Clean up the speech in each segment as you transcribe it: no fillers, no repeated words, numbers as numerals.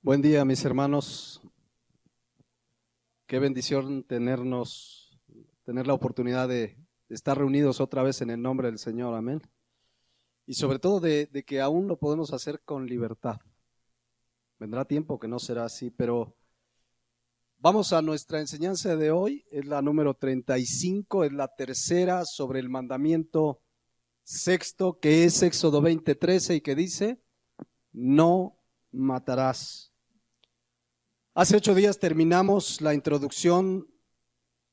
Buen día, mis hermanos. Qué bendición tener la oportunidad de estar reunidos otra vez en el nombre del Señor. Amén. Y sobre todo de que aún lo podemos hacer con libertad. Vendrá tiempo que no será así, pero vamos a nuestra enseñanza de hoy. Es la número 35, es la tercera sobre el mandamiento sexto, que es Éxodo 20:13 y que dice: no matarás. Hace 8 días terminamos la introducción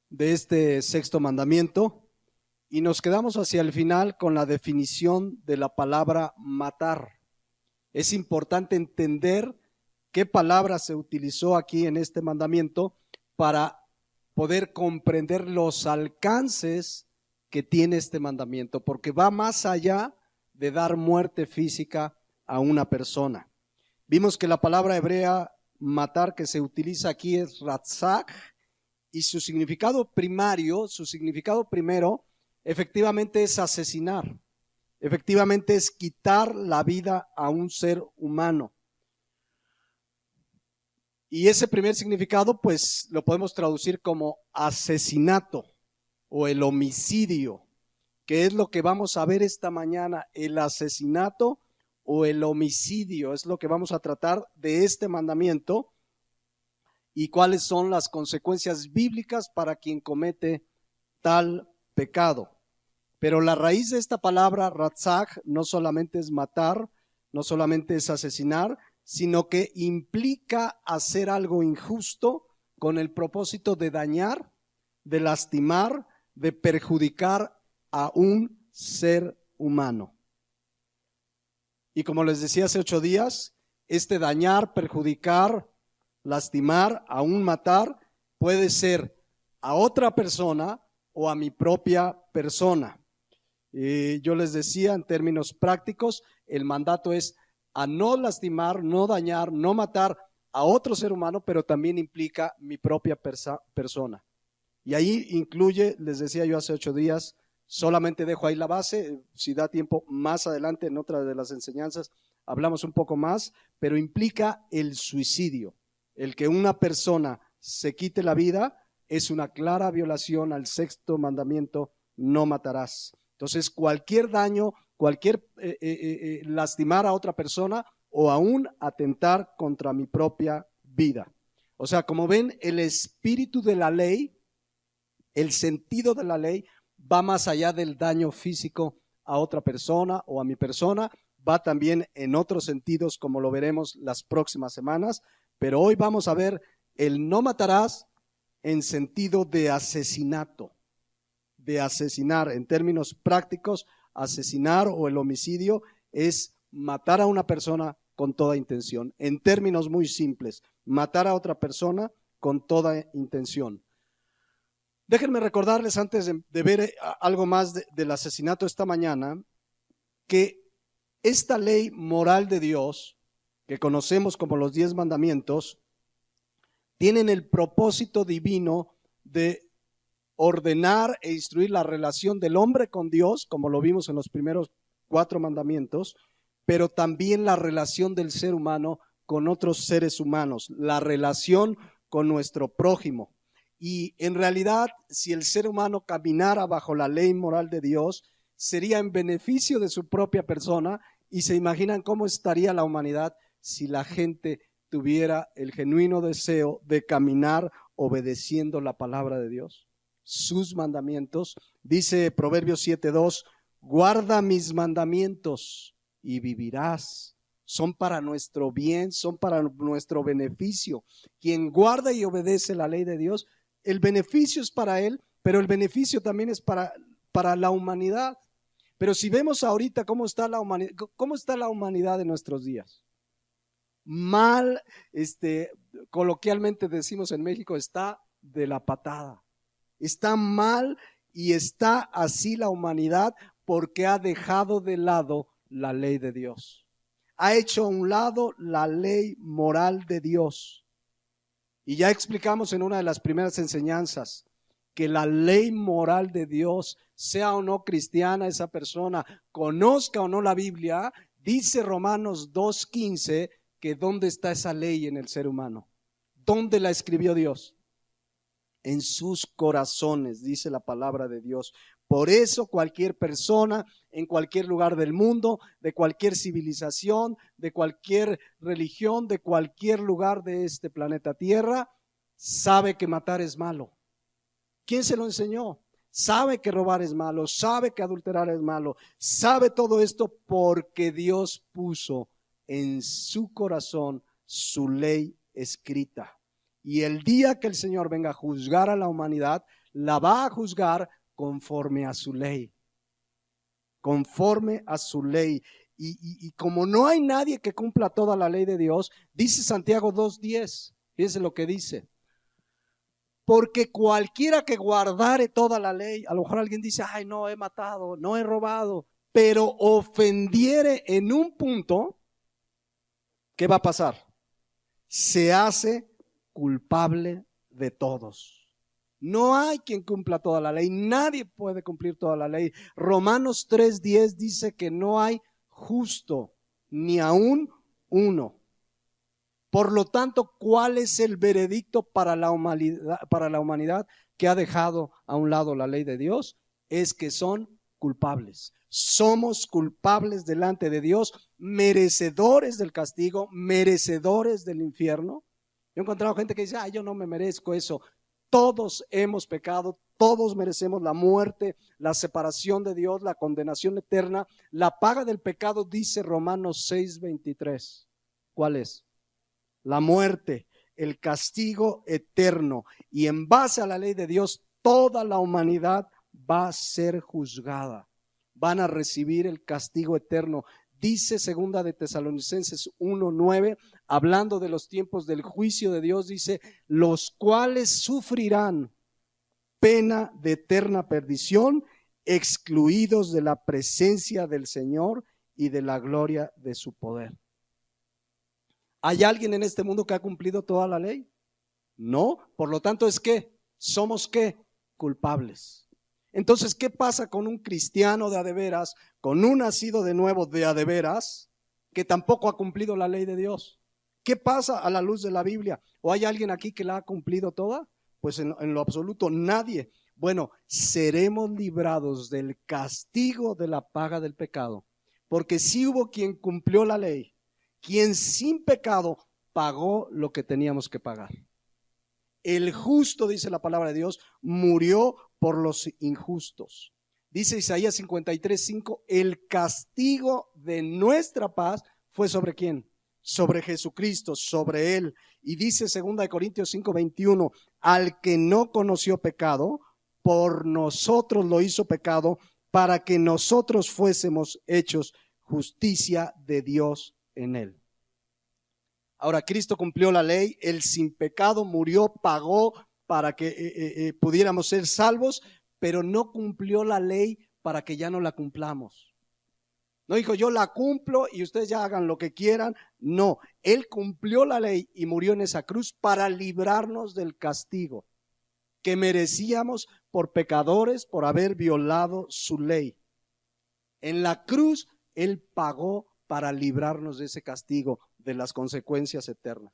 de este sexto mandamiento y nos quedamos hacia el final con la definición de la palabra matar. Es importante entender qué palabra se utilizó aquí en este mandamiento para poder comprender los alcances que tiene este mandamiento, porque va más allá de dar muerte física a una persona. Vimos que la palabra hebrea matar que se utiliza aquí es ratzak, y su significado primero, efectivamente es asesinar, efectivamente es quitar la vida a un ser humano. Y ese primer significado, pues, lo podemos traducir como asesinato o el homicidio, que es lo que vamos a ver esta mañana. El asesinato o el homicidio es lo que vamos a tratar de este mandamiento y cuáles son las consecuencias bíblicas para quien comete tal pecado. Pero la raíz de esta palabra, ratzak, no solamente es matar, no solamente es asesinar, sino que implica hacer algo injusto con el propósito de dañar, de lastimar, de perjudicar a un ser humano. Y como les decía hace 8 días, este dañar, perjudicar, lastimar, aún matar, puede ser a otra persona o a mi propia persona. Yo les decía en términos prácticos, el mandato es a no lastimar, no dañar, no matar a otro ser humano, pero también implica mi propia persona. Y ahí incluye, les decía yo hace 8 días, solamente dejo ahí la base, si da tiempo más adelante en otra de las enseñanzas hablamos un poco más, pero implica el suicidio. El que una persona se quite la vida es una clara violación al sexto mandamiento: no matarás. Entonces, cualquier daño, cualquier lastimar a otra persona o aún atentar contra mi propia vida. O sea, como ven, el espíritu de la ley, el sentido de la ley va más allá del daño físico a otra persona o a mi persona, va también en otros sentidos, como lo veremos las próximas semanas, pero hoy vamos a ver el no matarás en sentido de asesinato, de asesinar. En términos prácticos, asesinar o el homicidio es matar a una persona con toda intención. En términos muy simples, matar a otra persona con toda intención. Déjenme recordarles antes de ver algo más del asesinato esta mañana, que esta ley moral de Dios, que conocemos como los 10 mandamientos, tienen el propósito divino de ordenar e instruir la relación del hombre con Dios, como lo vimos en los primeros 4 mandamientos, pero también la relación del ser humano con otros seres humanos, la relación con nuestro prójimo. Y en realidad, si el ser humano caminara bajo la ley moral de Dios, sería en beneficio de su propia persona. Y se imaginan cómo estaría la humanidad si la gente tuviera el genuino deseo de caminar obedeciendo la palabra de Dios, sus mandamientos. Dice Proverbios 7:2, guarda mis mandamientos y vivirás. Son para nuestro bien, son para nuestro beneficio. Quien guarda y obedece la ley de Dios, el beneficio es para él, pero el beneficio también es para la humanidad. Pero si vemos ahorita cómo está la humanidad de nuestros días, mal, coloquialmente decimos en México, está de la patada. Está mal y está así la humanidad porque ha dejado de lado la ley de Dios. Ha hecho a un lado la ley moral de Dios. Y ya explicamos en una de las primeras enseñanzas que la ley moral de Dios, sea o no cristiana esa persona, conozca o no la Biblia, dice Romanos 2:15 que ¿dónde está esa ley en el ser humano? ¿Dónde la escribió Dios? En sus corazones, dice la palabra de Dios. Por eso cualquier persona en cualquier lugar del mundo, de cualquier civilización, de cualquier religión, de cualquier lugar de este planeta Tierra, sabe que matar es malo. ¿Quién se lo enseñó? Sabe que robar es malo, sabe que adulterar es malo, sabe todo esto porque Dios puso en su corazón su ley escrita. Y el día que el Señor venga a juzgar a la humanidad, la va a juzgar conforme a su ley. Conforme a su ley. Y como no hay nadie que cumpla toda la ley de Dios, dice Santiago 2:10, fíjense lo que dice. Porque cualquiera que guardare toda la ley, a lo mejor alguien dice, ay, no he matado, no he robado, pero ofendiere en un punto, ¿qué va a pasar? Se hace culpable de todos. No hay quien cumpla toda la ley, nadie puede cumplir toda la ley. Romanos 3:10 dice que no hay justo, ni aún uno. Por lo tanto, ¿cuál es el veredicto para la humanidad que ha dejado a un lado la ley de Dios? Es que son culpables. Somos culpables delante de Dios, merecedores del castigo, merecedores del infierno. Yo he encontrado gente que dice, yo no me merezco eso. Todos hemos pecado, todos merecemos la muerte, la separación de Dios, la condenación eterna. La paga del pecado, dice Romanos 6:23. ¿Cuál es? La muerte, el castigo eterno. Y en base a la ley de Dios, toda la humanidad va a ser juzgada. Van a recibir el castigo eterno. Dice segunda de Tesalonicenses 1:9, hablando de los tiempos del juicio de Dios, dice, los cuales sufrirán pena de eterna perdición, excluidos de la presencia del Señor y de la gloria de su poder. ¿Hay alguien en este mundo que ha cumplido toda la ley? No, por lo tanto es que somos ¿qué? Culpables. Entonces, ¿qué pasa con un cristiano de a de veras, con un nacido de nuevo de a de veras, que tampoco ha cumplido la ley de Dios? ¿Qué pasa a la luz de la Biblia? ¿O hay alguien aquí que la ha cumplido toda? Pues en lo absoluto nadie. Bueno, seremos librados del castigo de la paga del pecado, porque sí hubo quien cumplió la ley, quien sin pecado pagó lo que teníamos que pagar. El justo, dice la palabra de Dios, murió por los injustos. Dice Isaías 53:5, el castigo de nuestra paz fue ¿sobre quién? Sobre Jesucristo, sobre Él. Y dice 2 Corintios 5:21, al que no conoció pecado, por nosotros lo hizo pecado, para que nosotros fuésemos hechos justicia de Dios en Él. Ahora, Cristo cumplió la ley, Él sin pecado murió, pagó para que pudiéramos ser salvos, pero no cumplió la ley para que ya no la cumplamos. No dijo, yo la cumplo y ustedes ya hagan lo que quieran. No, Él cumplió la ley y murió en esa cruz para librarnos del castigo que merecíamos por pecadores, por haber violado su ley. En la cruz, Él pagó para librarnos de ese castigo, de las consecuencias eternas.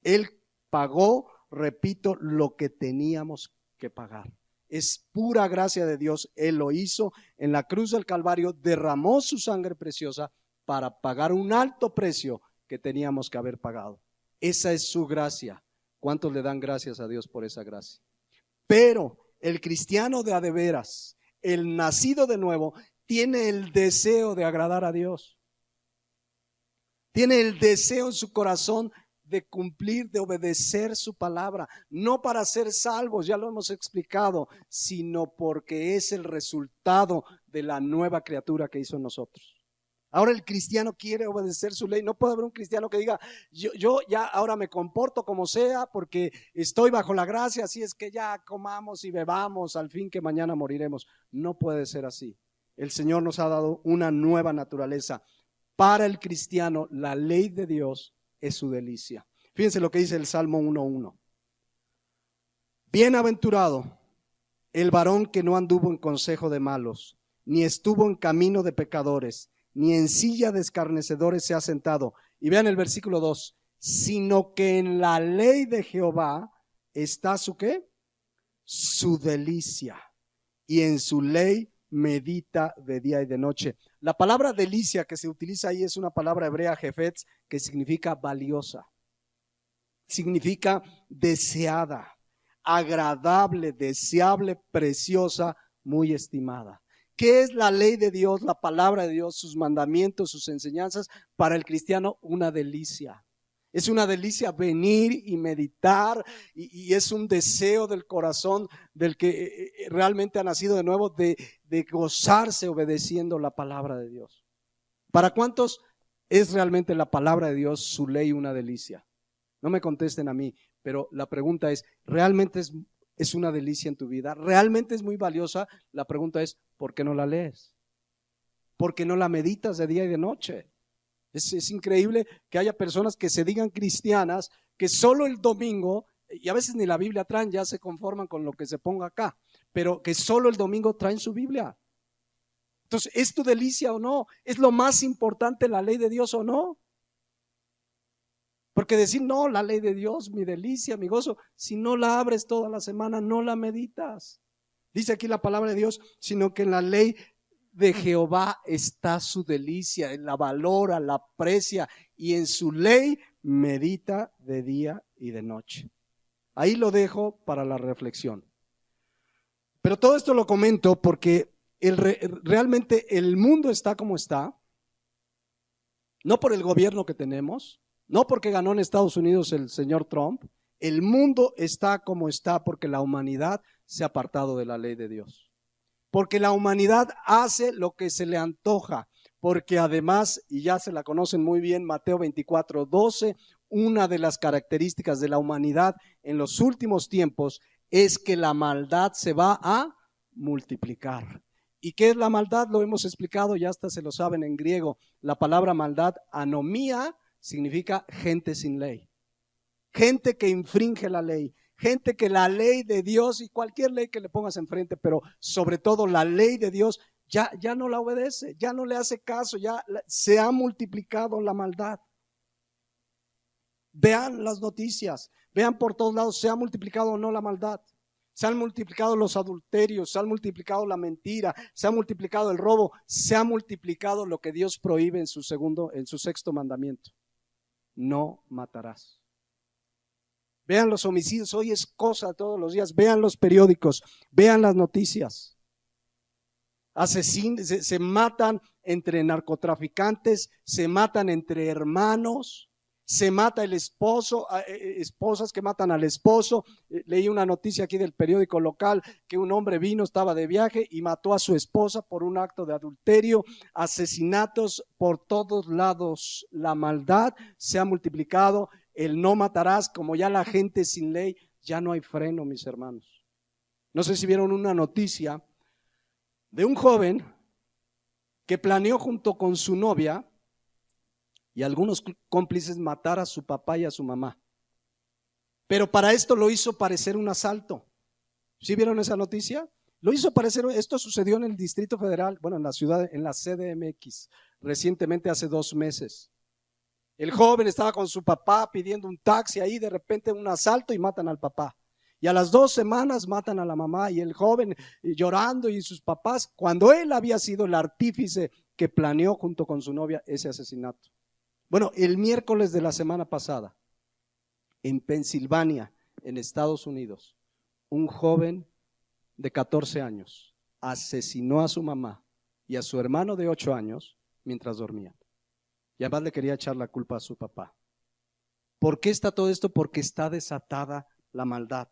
Él pagó, repito, lo que teníamos que pagar. Es pura gracia de Dios. Él lo hizo en la cruz del Calvario, derramó su sangre preciosa para pagar un alto precio que teníamos que haber pagado. Esa es su gracia. ¿Cuántos le dan gracias a Dios por esa gracia? Pero el cristiano de a de veras, el nacido de nuevo, tiene el deseo de agradar a Dios. Tiene el deseo en su corazón de cumplir, de obedecer su palabra, no para ser salvos, ya lo hemos explicado, sino porque es el resultado de la nueva criatura que hizo en nosotros. Ahora el cristiano quiere obedecer su ley. No puede haber un cristiano que diga, yo ya ahora me comporto como sea porque estoy bajo la gracia, así es que ya comamos y bebamos al fin que mañana moriremos. No puede ser así. El Señor nos ha dado una nueva naturaleza. Para el cristiano, la ley de Dios es su delicia. Fíjense lo que dice el Salmo 1:1. Bienaventurado el varón que no anduvo en consejo de malos, ni estuvo en camino de pecadores, ni en silla de escarnecedores se ha sentado. Y vean el versículo 2, sino que en la ley de Jehová está su ¿qué? Su delicia, y en su ley medita de día y de noche. La palabra delicia que se utiliza ahí es una palabra hebrea, jefetz, que significa valiosa, significa deseada, agradable, deseable, preciosa, muy estimada. ¿Qué es la ley de Dios, la palabra de Dios, sus mandamientos, sus enseñanzas? Para el cristiano, una delicia. Es una delicia venir y meditar y es un deseo del corazón del que realmente ha nacido de nuevo de gozarse obedeciendo la palabra de Dios. ¿Para cuántos es realmente la palabra de Dios, su ley, una delicia? No me contesten a mí, pero la pregunta es, ¿realmente es una delicia en tu vida? ¿Realmente es muy valiosa? La pregunta es, ¿por qué no la lees? ¿Por qué no la meditas de día y de noche? Es increíble que haya personas que se digan cristianas, que solo el domingo, y a veces ni la Biblia traen, ya se conforman con lo que se ponga acá, pero que solo el domingo traen su Biblia. Entonces, ¿es tu delicia o no? ¿Es lo más importante la ley de Dios o no? Porque decir, no, la ley de Dios, mi delicia, mi gozo, si no la abres toda la semana, no la meditas. Dice aquí la palabra de Dios, sino que en la ley de Jehová está su delicia, la valora, la aprecia y en su ley medita de día y de noche. Ahí lo dejo para la reflexión. Pero todo esto lo comento porque realmente el mundo está como está, no por el gobierno que tenemos, no porque ganó en Estados Unidos el señor Trump. El mundo está como está porque la humanidad se ha apartado de la ley de Dios. Porque la humanidad hace lo que se le antoja. Porque además, y ya se la conocen muy bien, Mateo 24:12, una de las características de la humanidad en los últimos tiempos es que la maldad se va a multiplicar. ¿Y qué es la maldad? Lo hemos explicado, ya hasta se lo saben en griego. La palabra maldad, anomía, significa gente sin ley, gente que infringe la ley, gente que la ley de Dios y cualquier ley que le pongas enfrente, pero sobre todo la ley de Dios ya no la obedece, ya no le hace caso, ya se ha multiplicado la maldad. Vean las noticias, vean por todos lados, se ha multiplicado o no la maldad. Se han multiplicado los adulterios, se ha multiplicado la mentira, se ha multiplicado el robo, se ha multiplicado lo que Dios prohíbe en su sexto mandamiento. No matarás. Vean los homicidios, hoy es cosa de todos los días. Vean los periódicos, vean las noticias. Asesinos, se matan entre narcotraficantes, se matan entre hermanos, se mata el esposo, esposas que matan al esposo. Leí una noticia aquí del periódico local que un hombre vino, estaba de viaje y mató a su esposa por un acto de adulterio. Asesinatos por todos lados. La maldad se ha multiplicado. El no matarás, como ya la gente sin ley, ya no hay freno, mis hermanos. No sé si vieron una noticia de un joven que planeó junto con su novia y algunos cómplices matar a su papá y a su mamá. Pero para esto lo hizo parecer un asalto. ¿Sí vieron esa noticia? Lo hizo parecer, esto sucedió en el Distrito Federal, bueno, en la ciudad, en la CDMX, recientemente hace 2 meses. El joven estaba con su papá pidiendo un taxi ahí, de repente un asalto y matan al papá. Y a las 2 semanas matan a la mamá y el joven llorando y sus papás, cuando él había sido el artífice que planeó junto con su novia ese asesinato. Bueno, el miércoles de la semana pasada, en Pensilvania, en Estados Unidos, un joven de 14 años asesinó a su mamá y a su hermano de 8 años mientras dormían. Y además le quería echar la culpa a su papá. ¿Por qué está todo esto? Porque está desatada la maldad.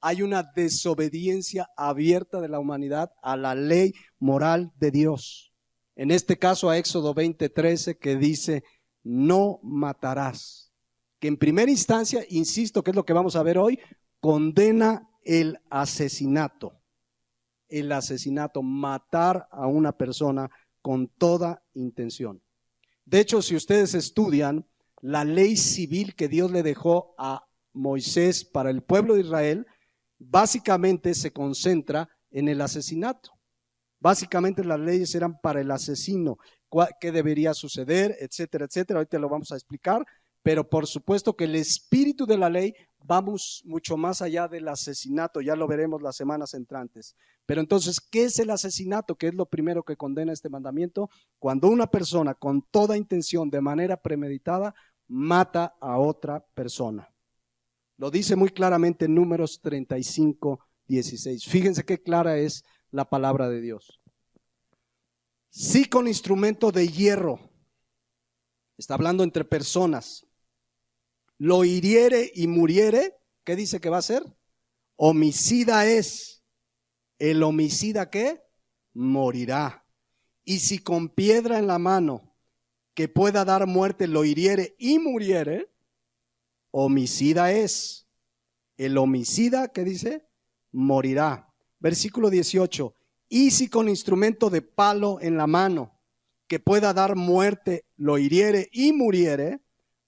Hay una desobediencia abierta de la humanidad a la ley moral de Dios. En este caso a Éxodo 20:13 que dice, no matarás. Que en primera instancia, insisto, que es lo que vamos a ver hoy, condena el asesinato. El asesinato, matar a una persona con toda intención. De hecho, si ustedes estudian la ley civil que Dios le dejó a Moisés para el pueblo de Israel, básicamente se concentra en el asesinato. Básicamente las leyes eran para el asesino. qué debería suceder, etcétera, etcétera. Ahorita lo vamos a explicar, pero por supuesto que el espíritu de la ley va mucho más allá del asesinato, ya lo veremos las semanas entrantes. Pero entonces, ¿qué es el asesinato? ¿Qué es lo primero que condena este mandamiento? Cuando una persona con toda intención, de manera premeditada, mata a otra persona. Lo dice muy claramente en Números 35:16. Fíjense qué clara es la palabra de Dios. Si con instrumento de hierro, está hablando entre personas, lo hiriere y muriere, ¿qué dice que va a ser? Homicida es. El homicida, ¿qué? Morirá. Y si con piedra en la mano que pueda dar muerte lo hiriere y muriere, homicida es. El homicida, ¿qué dice? Morirá. Versículo 18. Y si con instrumento de palo en la mano que pueda dar muerte lo hiriere y muriere,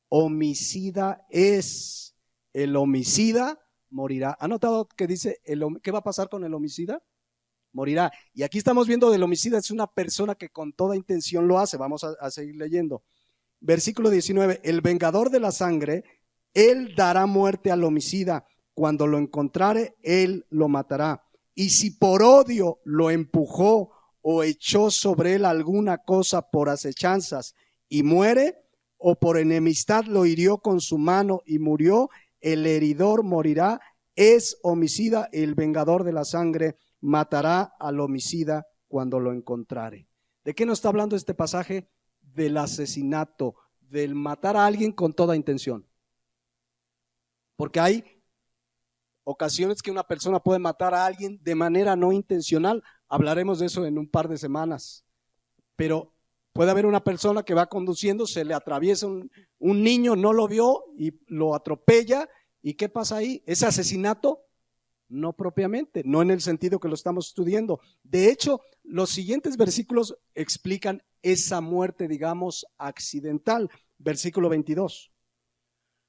homicida es. El homicida morirá. ¿Ha notado que dice qué va a pasar con el homicida? Morirá. Y aquí estamos viendo del homicida, es una persona que con toda intención lo hace. Vamos a seguir leyendo. Versículo 19. El vengador de la sangre, él dará muerte al homicida. Cuando lo encontrare, él lo matará. Y si por odio lo empujó o echó sobre él alguna cosa por acechanzas y muere, o por enemistad lo hirió con su mano y murió, el heridor morirá. Es homicida. El vengador de la sangre matará al homicida cuando lo encontrare. ¿De qué nos está hablando este pasaje? Del asesinato, del matar a alguien con toda intención. Porque hay ocasiones que una persona puede matar a alguien de manera no intencional. Hablaremos de eso en un par de semanas. Pero puede haber una persona que va conduciendo, se le atraviesa un niño, no lo vio y lo atropella. ¿Y qué pasa ahí? ¿Es asesinato? No propiamente, no en el sentido que lo estamos estudiando. De hecho, los siguientes versículos explican esa muerte, digamos, accidental. Versículo 22.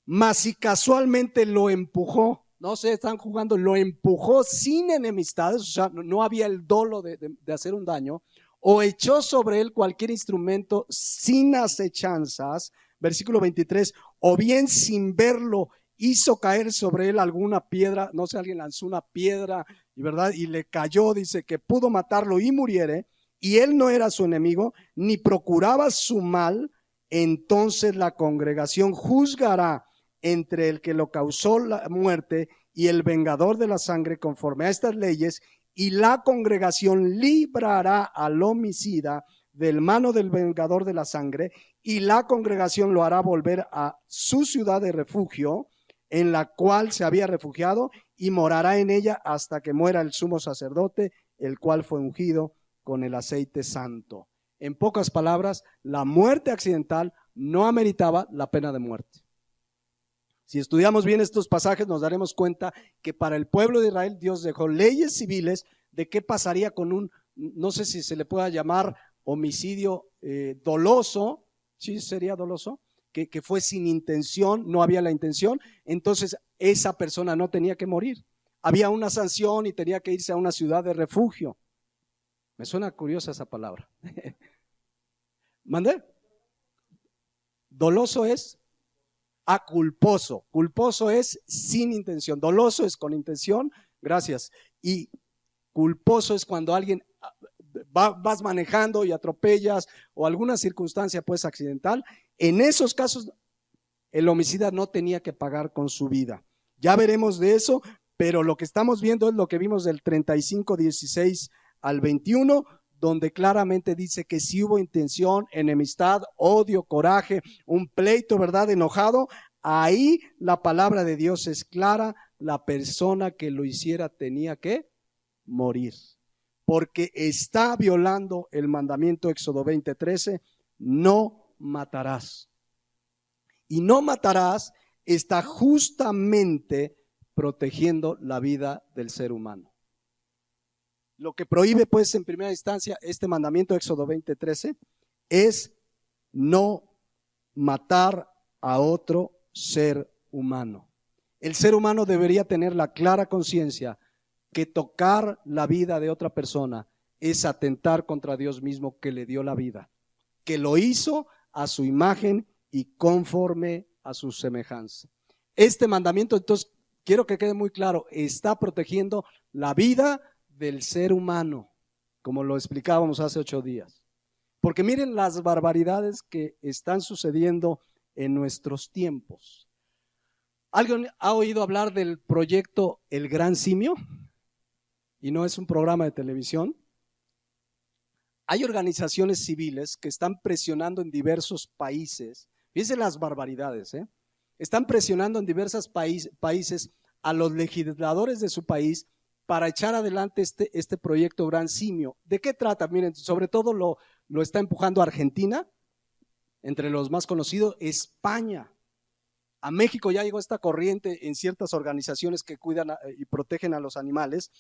Mas si casualmente lo empujó, no se están jugando, lo empujó sin enemistades, o sea, no había el dolo de hacer un daño, o echó sobre él cualquier instrumento sin acechanzas, versículo 23, o bien sin verlo hizo caer sobre él alguna piedra, no sé, alguien lanzó una piedra, ¿verdad? Y le cayó, dice que pudo matarlo y muriere, y él no era su enemigo, ni procuraba su mal, entonces la congregación juzgará entre el que lo causó la muerte y el vengador de la sangre conforme a estas leyes, y la congregación librará al homicida del mano del vengador de la sangre, y la congregación lo hará volver a su ciudad de refugio, en la cual se había refugiado, y morará en ella hasta que muera el sumo sacerdote, el cual fue ungido con el aceite santo. En pocas palabras, la muerte accidental no ameritaba la pena de muerte. Si estudiamos bien estos pasajes, nos daremos cuenta que para el pueblo de Israel Dios dejó leyes civiles de qué pasaría con un, no sé si se le pueda llamar homicidio doloso, ¿sí sería doloso? Que fue sin intención, no había la intención, entonces esa persona no tenía que morir. Había una sanción y tenía que irse a una ciudad de refugio. Me suena curiosa esa palabra. ¿Mandé? Doloso es culposo. Culposo es sin intención. Doloso es con intención, gracias. Y culposo es cuando alguien vas manejando y atropellas o alguna circunstancia pues accidental. En esos casos el homicida no tenía que pagar con su vida. Ya veremos de eso, pero lo que estamos viendo es lo que vimos del 35:16 al 21, donde claramente dice que si hubo intención, enemistad, odio, coraje, un pleito, ¿verdad? Enojado, ahí la palabra de Dios es clara, la persona que lo hiciera tenía que morir, porque está violando el mandamiento Éxodo 20:13, no matarás. Y no matarás está justamente protegiendo la vida del ser humano. Lo que prohíbe pues en primera instancia este mandamiento Éxodo 20:13 es no matar a otro ser humano. El ser humano debería tener la clara conciencia que tocar la vida de otra persona es atentar contra Dios mismo que le dio la vida. que lo hizo a su imagen y conforme a su semejanza. Este mandamiento, entonces, quiero que quede muy claro, está protegiendo la vida del ser humano, como lo explicábamos hace 8 días. Porque miren las barbaridades que están sucediendo en nuestros tiempos. ¿Alguien ha oído hablar del proyecto El Gran Simio? Y no es un programa de televisión. Hay organizaciones civiles que están presionando en diversos países. Fíjense las barbaridades, ¿eh? Están presionando en diversos países a los legisladores de su país para echar adelante este proyecto Gran Simio. ¿De qué trata? Miren, sobre todo lo está empujando Argentina, entre los más conocidos, España. A México ya llegó esta corriente en ciertas organizaciones que cuidan y protegen a los animales.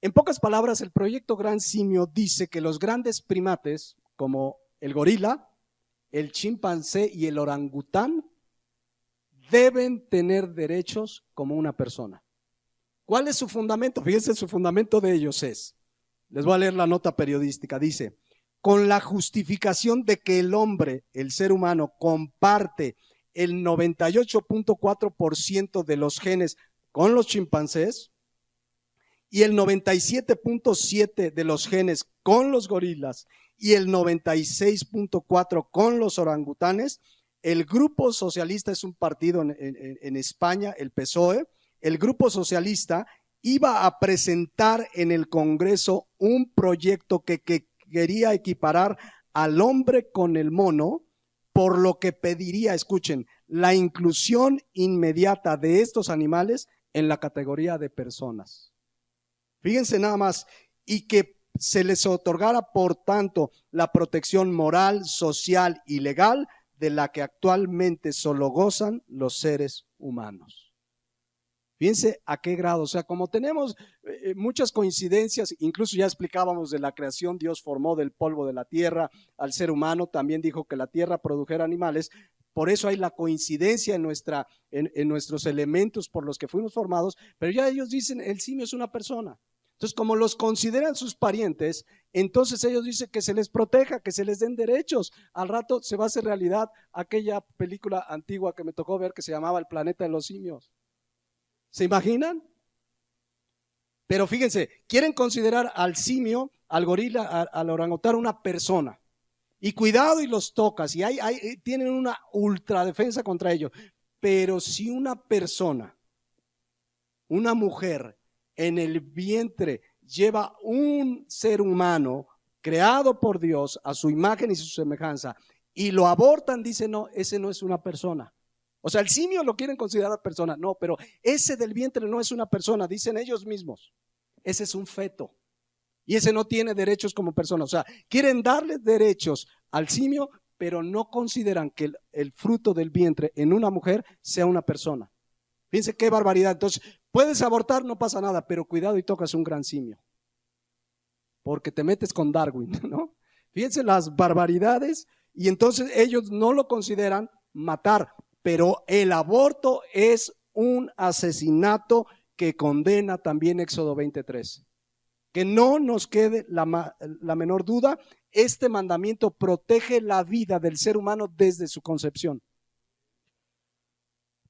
En pocas palabras, el proyecto Gran Simio dice que los grandes primates, como el gorila, el chimpancé y el orangután, deben tener derechos como una persona. ¿Cuál es su fundamento? Fíjense, su fundamento de ellos es, les voy a leer la nota periodística, dice, con la justificación de que el hombre, el ser humano, comparte el 98.4% de los genes con los chimpancés y el 97.7% de los genes con los gorilas y el 96.4% con los orangutanes. El Grupo Socialista es un partido en España, el PSOE. El Grupo Socialista iba a presentar en el Congreso un proyecto que quería equiparar al hombre con el mono, por lo que pediría, escuchen, la inclusión inmediata de estos animales en la categoría de personas. Fíjense nada más, y que se les otorgara, por tanto, la protección moral, social y legal de la que actualmente solo gozan los seres humanos. Fíjense a qué grado, o sea, como tenemos muchas coincidencias, incluso ya explicábamos de la creación, Dios formó del polvo de la tierra al ser humano, también dijo que la tierra produjera animales, por eso hay la coincidencia en nuestros elementos por los que fuimos formados, pero ya ellos dicen, el simio es una persona. Entonces, como los consideran sus parientes, entonces ellos dicen que se les proteja, que se les den derechos. Al rato se va a hacer realidad aquella película antigua que me tocó ver que se llamaba El planeta de los simios. ¿Se imaginan? Pero fíjense, quieren considerar al simio, al gorila, al orangután una persona. Y cuidado y los tocas, y tienen una ultradefensa contra ellos. Pero si una persona, una mujer, en el vientre lleva un ser humano creado por Dios a su imagen y su semejanza, y lo abortan, dicen, no, ese no es una persona. O sea, el simio lo quieren considerar persona, no, pero ese del vientre no es una persona, dicen ellos mismos. Ese es un feto y ese no tiene derechos como persona. O sea, quieren darle derechos al simio, pero no consideran que el fruto del vientre en una mujer sea una persona. Fíjense qué barbaridad. Entonces, puedes abortar, no pasa nada, pero cuidado y tocas un gran simio, porque te metes con Darwin, ¿no? Fíjense las barbaridades, y entonces ellos no lo consideran matar. Pero el aborto es un asesinato que condena también Éxodo 20:3. Que no nos quede la menor duda, este mandamiento protege la vida del ser humano desde su concepción.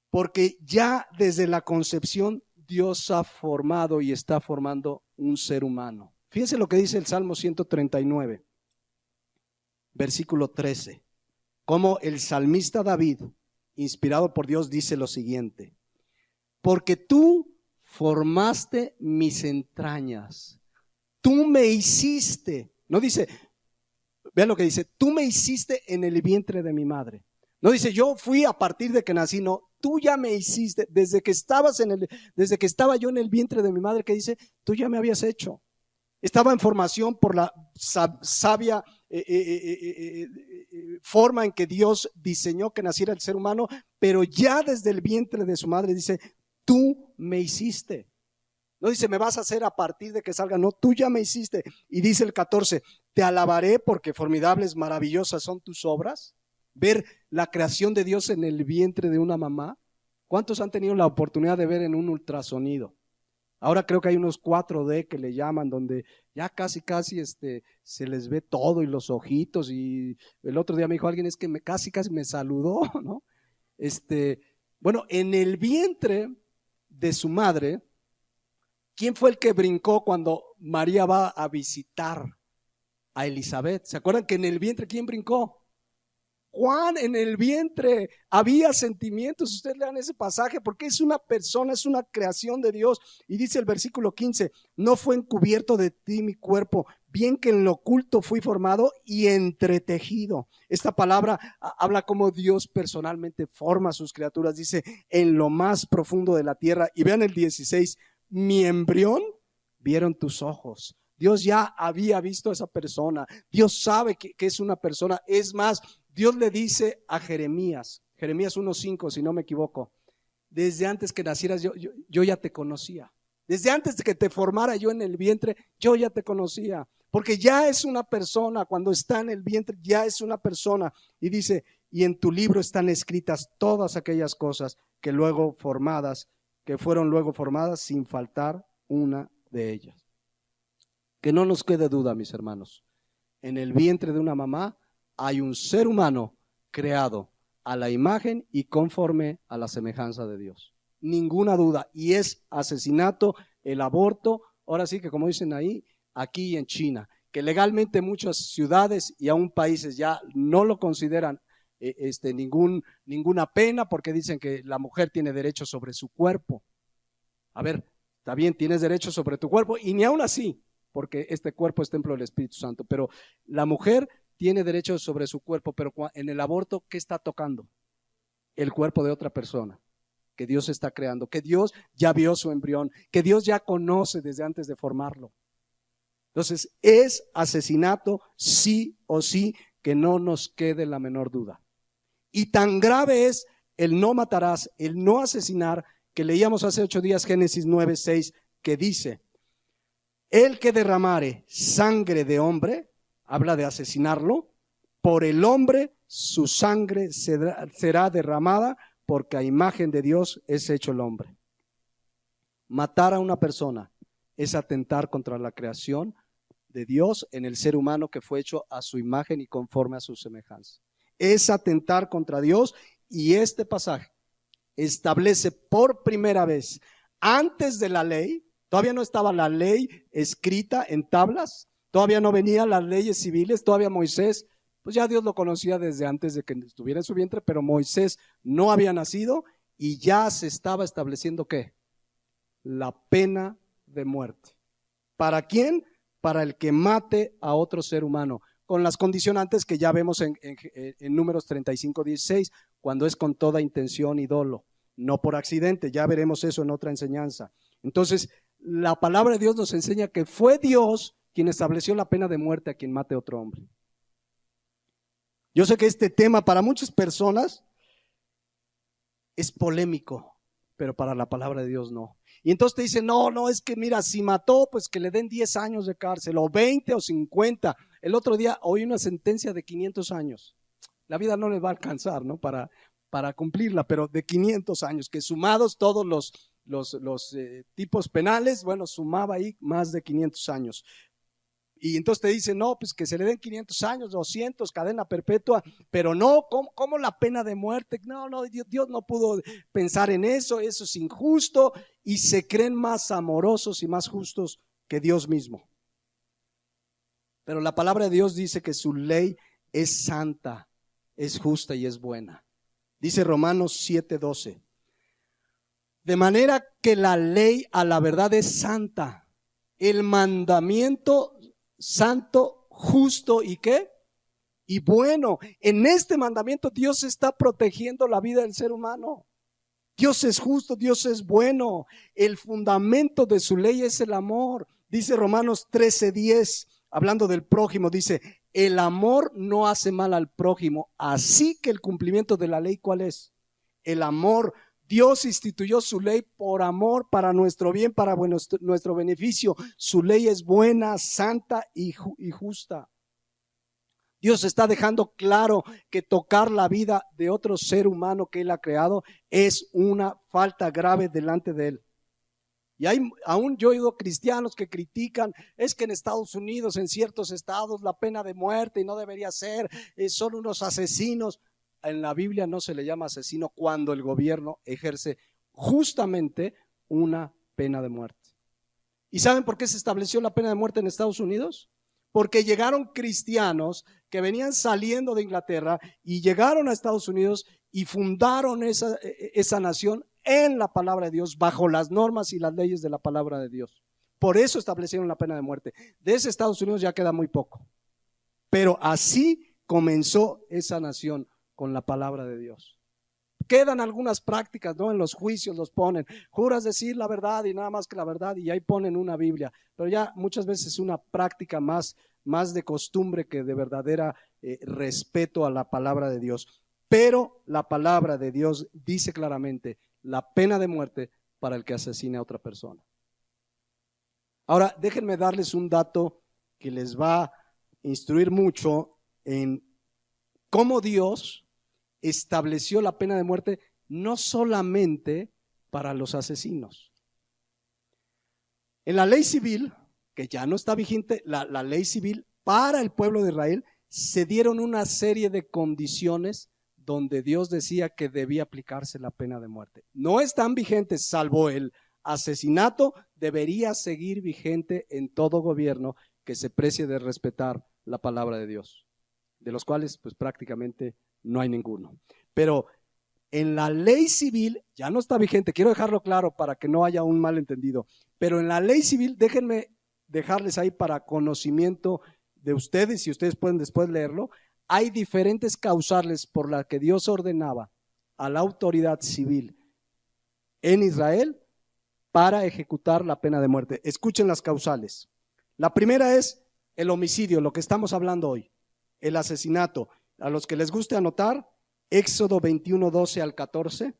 Porque ya desde la concepción Dios ha formado y está formando un ser humano. Fíjense lo que dice el Salmo 139, versículo 13. Como el salmista David, inspirado por Dios, dice lo siguiente: porque tú formaste mis entrañas, tú me hiciste, no dice, vean lo que dice, tú me hiciste en el vientre de mi madre. No dice, yo fui a partir de que nací, no, tú ya me hiciste, desde que estaba yo en el vientre de mi madre, que dice, tú ya me habías hecho. Estaba en formación por la sabia forma en que Dios diseñó que naciera el ser humano, pero ya desde el vientre de su madre dice, tú me hiciste. No dice, me vas a hacer a partir de que salga, no, tú ya me hiciste. Y dice el 14, te alabaré porque formidables, maravillosas son tus obras. Ver la creación de Dios en el vientre de una mamá. ¿Cuántos han tenido la oportunidad de ver en un ultrasonido Ahora creo que hay unos 4D que le llaman, donde ya casi se les ve todo y los ojitos. Y el otro día me dijo alguien, es que casi me saludó, ¿no? Bueno, en el vientre de su madre, ¿quién fue el que brincó cuando María va a visitar a Elizabeth? ¿Se acuerdan que en el vientre quién brincó? Juan. En el vientre había sentimientos. Ustedes lean ese pasaje porque es una persona, es una creación de Dios. Y dice el versículo 15, no fue encubierto de ti mi cuerpo, bien que en lo oculto fui formado y entretejido. Esta palabra habla como Dios personalmente forma a sus criaturas. Dice, en lo más profundo de la tierra. Y vean el 16, mi embrión vieron tus ojos. Dios ya había visto a esa persona. Dios sabe que es una persona. Es más, Dios le dice a Jeremías 1:5, si no me equivoco, desde antes que nacieras yo ya te conocía. Desde antes de que te formara yo en el vientre, yo ya te conocía. Porque ya es una persona, cuando está en el vientre, ya es una persona. Y dice, y en tu libro están escritas todas aquellas cosas que fueron luego formadas sin faltar una de ellas. Que no nos quede duda, mis hermanos. En el vientre de una mamá hay un ser humano creado a la imagen y conforme a la semejanza de Dios. Ninguna duda. Y es asesinato, el aborto, ahora sí que como dicen ahí, aquí en China, que legalmente muchas ciudades y aún países ya no lo consideran ninguna pena, porque dicen que la mujer tiene derecho sobre su cuerpo. A ver, está bien, tienes derecho sobre tu cuerpo, y ni aún así, porque este cuerpo es templo del Espíritu Santo, pero la mujer tiene derecho sobre su cuerpo, pero en el aborto, ¿qué está tocando? El cuerpo de otra persona que Dios está creando, que Dios ya vio su embrión, que Dios ya conoce desde antes de formarlo. Entonces, es asesinato sí o sí, que no nos quede la menor duda. Y tan grave es el no matarás, el no asesinar, que leíamos hace 8 días Génesis 9:6, que dice, el que derramare sangre de hombre, habla de asesinarlo, por el hombre su sangre será derramada, porque a imagen de Dios es hecho el hombre. Matar a una persona es atentar contra la creación de Dios en el ser humano que fue hecho a su imagen y conforme a su semejanza. Es atentar contra Dios, y este pasaje establece por primera vez, antes de la ley, todavía no estaba la ley escrita en tablas, todavía no venían las leyes civiles, todavía Moisés, pues ya Dios lo conocía desde antes de que estuviera en su vientre, pero Moisés no había nacido y ya se estaba estableciendo ¿qué? La pena de muerte. ¿Para quién? Para el que mate a otro ser humano, con las condicionantes que ya vemos en Números 35:16, cuando es con toda intención y dolo, no por accidente. Ya veremos eso en otra enseñanza. Entonces, la palabra de Dios nos enseña que fue Dios quien estableció la pena de muerte a quien mate a otro hombre. Yo sé que este tema para muchas personas es polémico, pero para la palabra de Dios no. Y entonces te dicen, no, es que mira, si mató, pues que le den 10 años de cárcel, o 20 o 50. El otro día oí una sentencia de 500 años. La vida no les va a alcanzar, ¿no? Para cumplirla, pero de 500 años, que sumados todos los tipos penales, bueno, sumaba ahí más de 500 años. Y entonces te dicen, no, pues que se le den 500 años, 200, cadena perpetua, pero no, ¿cómo la pena de muerte? No, Dios no pudo pensar en eso es injusto, y se creen más amorosos y más justos que Dios mismo. Pero la palabra de Dios dice que su ley es santa, es justa y es buena. Dice Romanos 7:12. De manera que la ley a la verdad es santa, el mandamiento santo, justo y ¿qué? Y bueno. En este mandamiento Dios está protegiendo la vida del ser humano. Dios es justo, Dios es bueno. El fundamento de su ley es el amor. Dice Romanos 13:10, hablando del prójimo, dice, el amor no hace mal al prójimo. Así que el cumplimiento de la ley, ¿cuál es? El amor. Dios instituyó su ley por amor, para nuestro bien, para nuestro beneficio. Su ley es buena, santa y justa. Dios está dejando claro que tocar la vida de otro ser humano que Él ha creado es una falta grave delante de Él. Y aún yo he oído cristianos que critican, es que en Estados Unidos, en ciertos estados, la pena de muerte y no debería ser, son unos asesinos. En la Biblia no se le llama asesino cuando el gobierno ejerce justamente una pena de muerte. ¿Y saben por qué se estableció la pena de muerte en Estados Unidos? Porque llegaron cristianos que venían saliendo de Inglaterra y llegaron a Estados Unidos y fundaron esa nación en la palabra de Dios, bajo las normas y las leyes de la palabra de Dios. Por eso establecieron la pena de muerte. De ese Estados Unidos ya queda muy poco. Pero así comenzó esa nación, con la palabra de Dios. Quedan algunas prácticas, ¿no? En los juicios los ponen, juras decir la verdad y nada más que la verdad, y ahí ponen una Biblia, pero ya muchas veces es una práctica más de costumbre que de verdadera respeto a la palabra de Dios. Pero la palabra de Dios dice claramente la pena de muerte para el que asesine a otra persona. Ahora, déjenme darles un dato que les va a instruir mucho en cómo Dios estableció la pena de muerte no solamente para los asesinos. En la ley civil, que ya no está vigente, la ley civil para el pueblo de Israel, se dieron una serie de condiciones donde Dios decía que debía aplicarse la pena de muerte. No están vigentes, salvo el asesinato, debería seguir vigente en todo gobierno que se precie de respetar la palabra de Dios, de los cuales pues prácticamente no hay ninguno. Pero en la ley civil ya no está vigente, quiero dejarlo claro para que no haya un malentendido, pero en la ley civil, déjenme dejarles ahí para conocimiento de ustedes, si ustedes pueden después leerlo, hay diferentes causales por las que Dios ordenaba a la autoridad civil en Israel para ejecutar la pena de muerte. Escuchen las causales. La primera es el homicidio, lo que estamos hablando hoy, el asesinato. A los que les guste anotar, Éxodo 21, 12 al 14,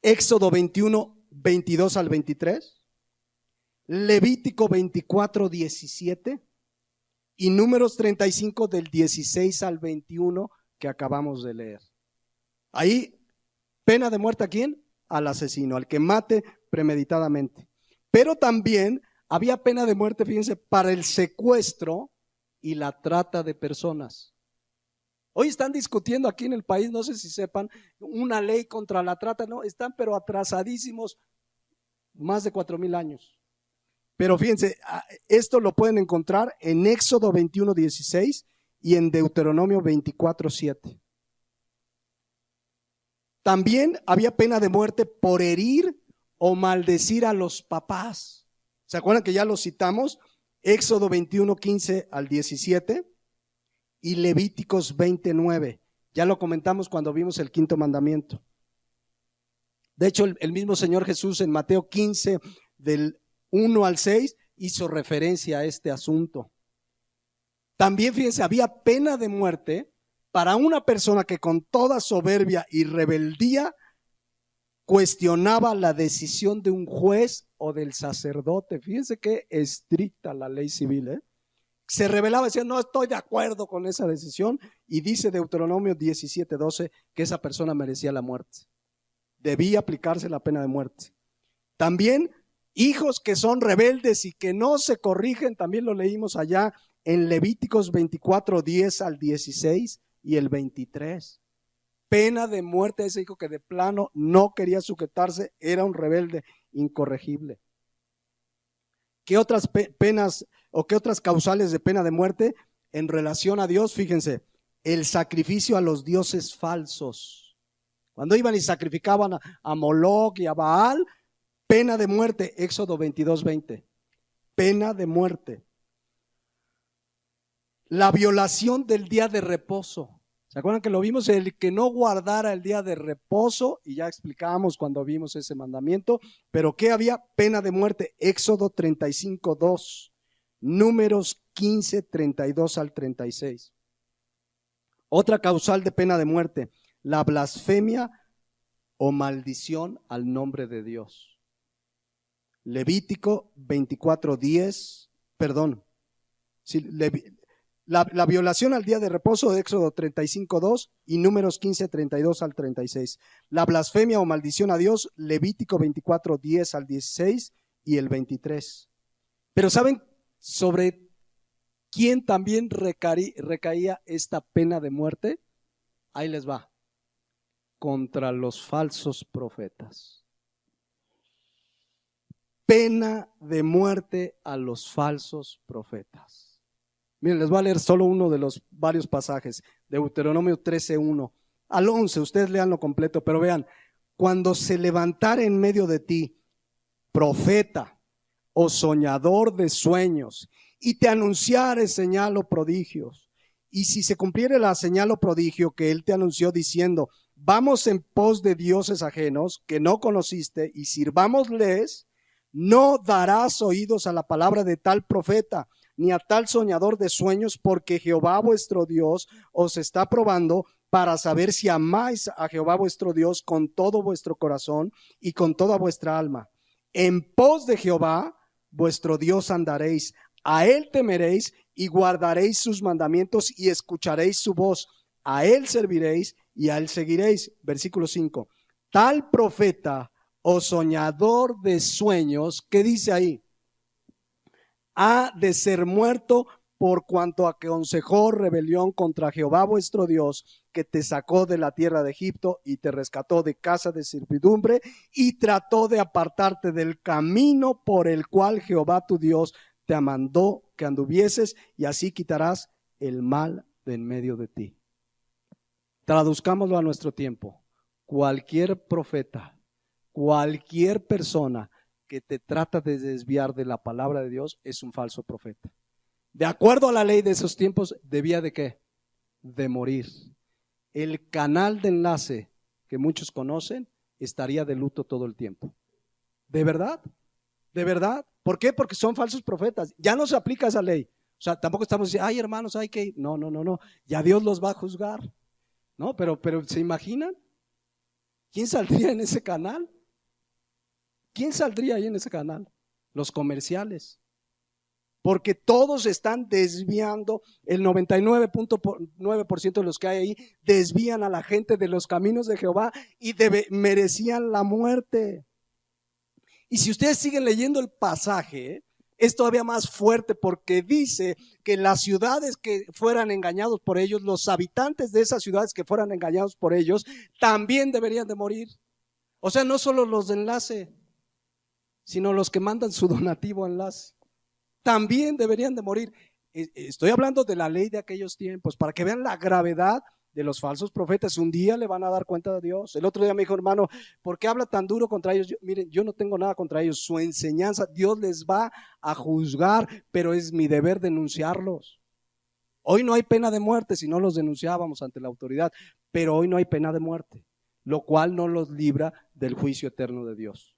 Éxodo 21, 22 al 23, Levítico 24, 17 y Números 35 del 16 al 21 que acabamos de leer. Ahí, pena de muerte ¿a quién? Al asesino, al que mate premeditadamente. Pero también había pena de muerte, fíjense, para el secuestro y la trata de personas. Hoy están discutiendo aquí en el país, no sé si sepan, una ley contra la trata, no, están pero atrasadísimos, más de 4,000 años. Pero fíjense, esto lo pueden encontrar en Éxodo 21, 16 y en Deuteronomio 24, 7. También había pena de muerte por herir o maldecir a los papás. ¿Se acuerdan que ya lo citamos? Éxodo 21, 15 al 17 y Levíticos 29. Ya lo comentamos cuando vimos el quinto mandamiento. De hecho, el mismo Señor Jesús en Mateo 15, del 1 al 6, hizo referencia a este asunto. También, fíjense, había pena de muerte para una persona que con toda soberbia y rebeldía cuestionaba la decisión de un juez o del sacerdote. Fíjense qué estricta la ley civil, ¿eh? Se rebelaba, decía, no estoy de acuerdo con esa decisión, y dice Deuteronomio 17, 12 que esa persona merecía la muerte. Debía aplicarse la pena de muerte. También hijos que son rebeldes y que no se corrigen, también lo leímos allá en Levíticos 24, 10 al 16 y el 23. Pena de muerte a ese hijo que de plano no quería sujetarse, era un rebelde incorregible. ¿Qué otras penas o qué otras causales de pena de muerte en relación a Dios? Fíjense, el sacrificio a los dioses falsos. Cuando iban y sacrificaban a Moloch y a Baal, pena de muerte, Éxodo 22, 20. Pena de muerte. La violación del día de reposo. ¿Se acuerdan que lo vimos? El que no guardara el día de reposo, y ya explicábamos cuando vimos ese mandamiento, pero ¿qué había? Pena de muerte, Éxodo 35, 2, Números 15, 32 al 36. Otra causal de pena de muerte, la blasfemia o maldición al nombre de Dios. Levítico 24, 10, perdón, sí, La violación al día de reposo de Éxodo 35:2 y Números 15:32 al 36. La blasfemia o maldición a Dios, Levítico 24:10 al 16 y el 23. Pero ¿saben sobre quién también recaía esta pena de muerte? Ahí les va. Contra los falsos profetas. Pena de muerte a los falsos profetas. Miren, les voy a leer solo uno de los varios pasajes. Deuteronomio 13:1 al 11. Ustedes leanlo completo, pero vean. Cuando se levantare en medio de ti profeta o soñador de sueños y te anunciare señal o prodigios, y si se cumpliere la señal o prodigio que él te anunció diciendo, vamos en pos de dioses ajenos que no conociste y sirvámosles, no darás oídos a la palabra de tal profeta ni a tal soñador de sueños, porque Jehová vuestro Dios os está probando para saber si amáis a Jehová vuestro Dios con todo vuestro corazón y con toda vuestra alma. En pos de Jehová vuestro Dios andaréis, a él temeréis y guardaréis sus mandamientos y escucharéis su voz. A él serviréis y a él seguiréis. Versículo 5. Tal profeta o soñador de sueños, ¿qué dice ahí? Ha de ser muerto por cuanto aconsejó rebelión contra Jehová vuestro Dios, que te sacó de la tierra de Egipto y te rescató de casa de servidumbre y trató de apartarte del camino por el cual Jehová tu Dios te mandó que anduvieses, y así quitarás el mal de en medio de ti. Traduzcámoslo a nuestro tiempo. Cualquier profeta, cualquier persona que te trata de desviar de la palabra de Dios es un falso profeta. De acuerdo a la ley de esos tiempos, debía de ¿qué? De morir. El canal de enlace que muchos conocen estaría de luto todo el tiempo. ¿De verdad? ¿De verdad? ¿Por qué? Porque son falsos profetas. Ya no se aplica esa ley. O sea, tampoco estamos diciendo, ay hermanos, hay que ir. No. Ya Dios los va a juzgar. No, pero ¿se imaginan? ¿Quién saldría en ese canal? ¿Quién saldría ahí en ese canal? Los comerciales. Porque todos están desviando, el 99.9% de los que hay ahí desvían a la gente de los caminos de Jehová y merecían la muerte. Y si ustedes siguen leyendo el pasaje, es todavía más fuerte, porque dice que las ciudades que fueran engañados por ellos, los habitantes de esas ciudades que fueran engañados por ellos, también deberían de morir. O sea, no solo los de enlace, sino los que mandan su donativo enlace, también deberían de morir. Estoy hablando de la ley de aquellos tiempos, para que vean la gravedad de los falsos profetas. Un día le van a dar cuenta de Dios. El otro día me dijo, hermano, ¿por qué habla tan duro contra ellos? Miren, yo no tengo nada contra ellos. Su enseñanza, Dios les va a juzgar, pero es mi deber denunciarlos. Hoy no hay pena de muerte, si no los denunciábamos ante la autoridad, pero hoy no hay pena de muerte, lo cual no los libra del juicio eterno de Dios.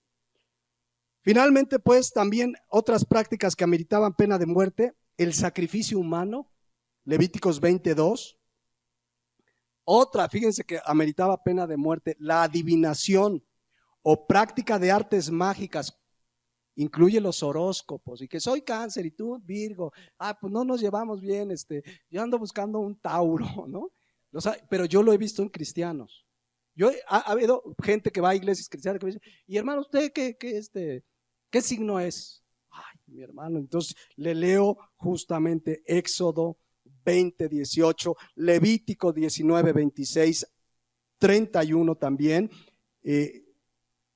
Finalmente, pues, también otras prácticas que ameritaban pena de muerte: el sacrificio humano, Levíticos 20:2. Otra, fíjense, que ameritaba pena de muerte: la adivinación o práctica de artes mágicas. Incluye los horóscopos, y que soy Cáncer y tú Virgo, pues no nos llevamos bien, yo ando buscando un Tauro, ¿no? O sea, pero yo lo he visto en cristianos. Ha habido gente que va a iglesias cristianas que me dice, y hermano, ¿usted qué signo es? Ay, mi hermano, entonces le leo justamente Éxodo 20:18, Levítico 19:26, 31 también,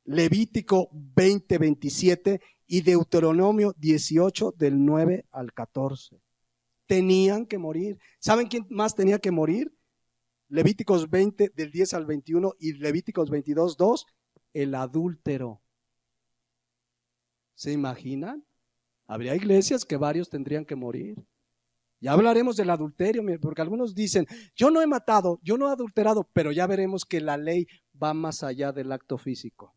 Levítico 20:27 y Deuteronomio 18 del 9 al 14. Tenían que morir. ¿Saben quién más tenía que morir? Levíticos 20 del 10 al 21 y Levíticos 22:2, el adúltero. ¿Se imaginan? Habría iglesias que varios tendrían que morir. Ya hablaremos del adulterio, porque algunos dicen, yo no he matado, yo no he adulterado, pero ya veremos que la ley va más allá del acto físico.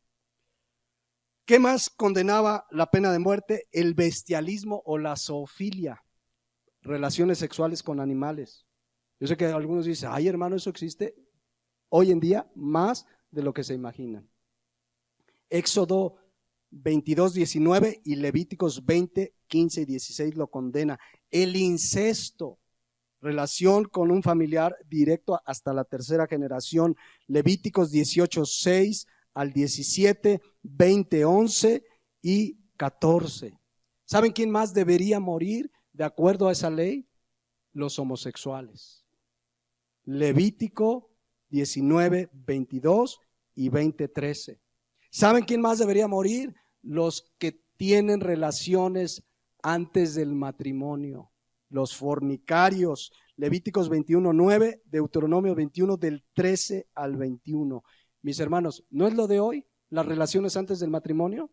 ¿Qué más condenaba la pena de muerte? El bestialismo o la zoofilia, relaciones sexuales con animales. Yo sé que algunos dicen, ay hermano, eso existe hoy en día más de lo que se imaginan. Éxodo 22:19 y Levíticos 20:15 y 16 lo condena. El incesto, relación con un familiar directo hasta la tercera generación. Levíticos 18:6 al 17, 20, 11 y 14. ¿Saben quién más debería morir de acuerdo a esa ley? Los homosexuales. Levítico 19, 22 y 20, 13. ¿Saben quién más debería morir? Los que tienen relaciones antes del matrimonio, los fornicarios. Levíticos 21, 9, Deuteronomio 21 del 13 al 21. Mis hermanos, ¿no es lo de hoy las relaciones antes del matrimonio?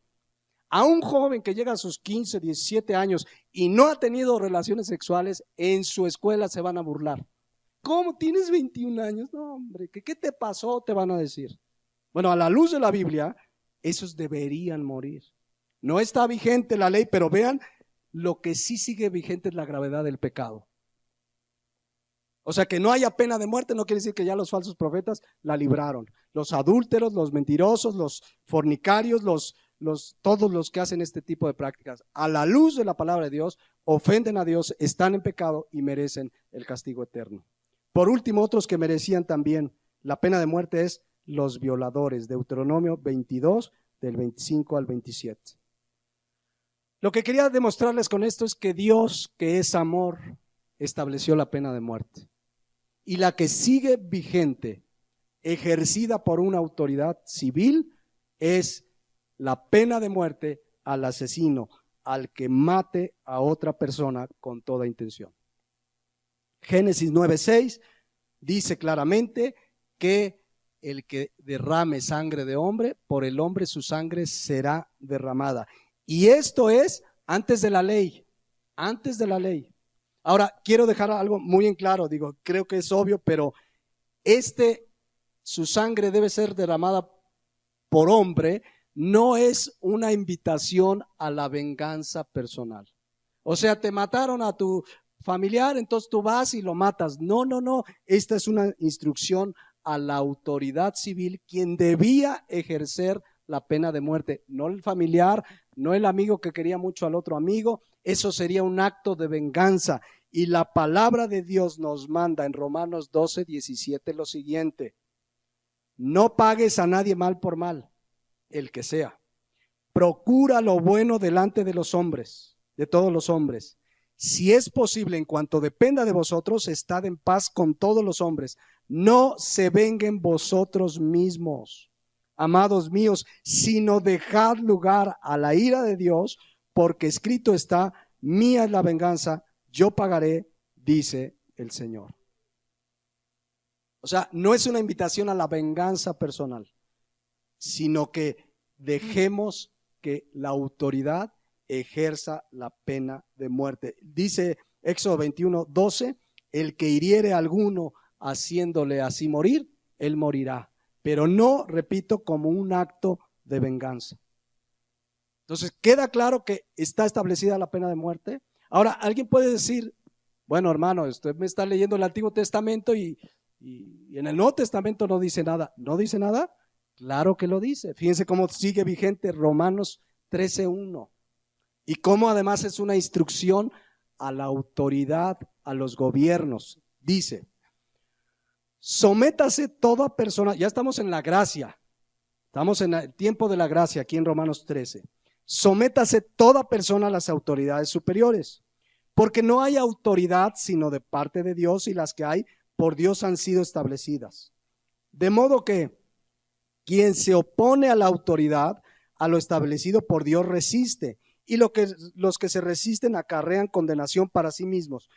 A un joven que llega a sus 15, 17 años y no ha tenido relaciones sexuales, en su escuela se van a burlar. ¿Cómo tienes 21 años? No, hombre, ¿qué te pasó? Te van a decir. Bueno, a la luz de la Biblia, esos deberían morir. No está vigente la ley, pero vean, lo que sí sigue vigente es la gravedad del pecado. O sea, que no haya pena de muerte no quiere decir que ya los falsos profetas la libraron. Los adúlteros, los mentirosos, los fornicarios, todos los que hacen este tipo de prácticas, a la luz de la palabra de Dios, ofenden a Dios, están en pecado y merecen el castigo eterno. Por último, otros que merecían también la pena de muerte es los violadores. Deuteronomio 22, del 25 al 27. Lo que quería demostrarles con esto es que Dios, que es amor, estableció la pena de muerte. Y la que sigue vigente, ejercida por una autoridad civil, es la pena de muerte al asesino, al que mate a otra persona con toda intención. Génesis 9:6 dice claramente que el que derrame sangre de hombre, por el hombre su sangre será derramada. Y esto es antes de la ley, antes de la ley. Ahora, quiero dejar algo muy en claro, creo que es obvio, pero su sangre debe ser derramada por hombre, no es una invitación a la venganza personal. O sea, te mataron a tu familiar, entonces tú vas y lo matas. No. Esta es una instrucción a la autoridad civil, quien debía ejercer la pena de muerte, no el familiar, no el amigo que quería mucho al otro amigo. Eso sería un acto de venganza. Y la palabra de Dios nos manda en Romanos 12, 17 lo siguiente: no pagues a nadie mal por mal, el que sea. Procura lo bueno delante de los hombres, de todos los hombres. Si es posible, en cuanto dependa de vosotros, estad en paz con todos los hombres. No se venguen vosotros mismos, amados míos, sino dejad lugar a la ira de Dios, porque escrito está: mía es la venganza, yo pagaré, dice el Señor. O sea, no es una invitación a la venganza personal, sino que dejemos que la autoridad ejerza la pena de muerte. Dice Éxodo 21, 12, el que hiriere a alguno haciéndole así morir, él morirá, pero no, repito, como un acto de venganza. Entonces, ¿queda claro que está establecida la pena de muerte? Ahora, alguien puede decir, bueno, hermano, usted me está leyendo el Antiguo Testamento y en el Nuevo Testamento no dice nada. ¿No dice nada? Claro que lo dice. Fíjense cómo sigue vigente Romanos 13:1. Y cómo además es una instrucción a la autoridad, a los gobiernos. Dice: sométase toda persona, ya estamos en la gracia, estamos en el tiempo de la gracia aquí en Romanos 13. Sométase toda persona a las autoridades superiores, porque no hay autoridad sino de parte de Dios, y las que hay por Dios han sido establecidas. De modo que quien se opone a la autoridad, a lo establecido por Dios, resiste. Y los que se resisten acarrean condenación para sí mismos,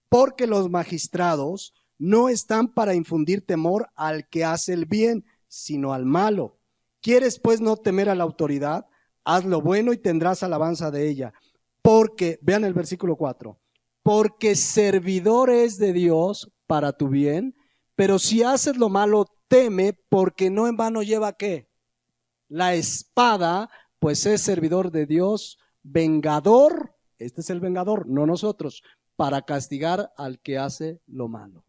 porque los magistrados no están para infundir temor al que hace el bien, sino al malo. ¿Quieres pues no temer a la autoridad? Haz lo bueno y tendrás alabanza de ella. Porque, vean el versículo 4, porque servidor es de Dios para tu bien, pero si haces lo malo, teme, porque no en vano lleva ¿qué? La espada, pues es servidor de Dios, vengador, este es el vengador, no nosotros, para castigar al que hace lo malo.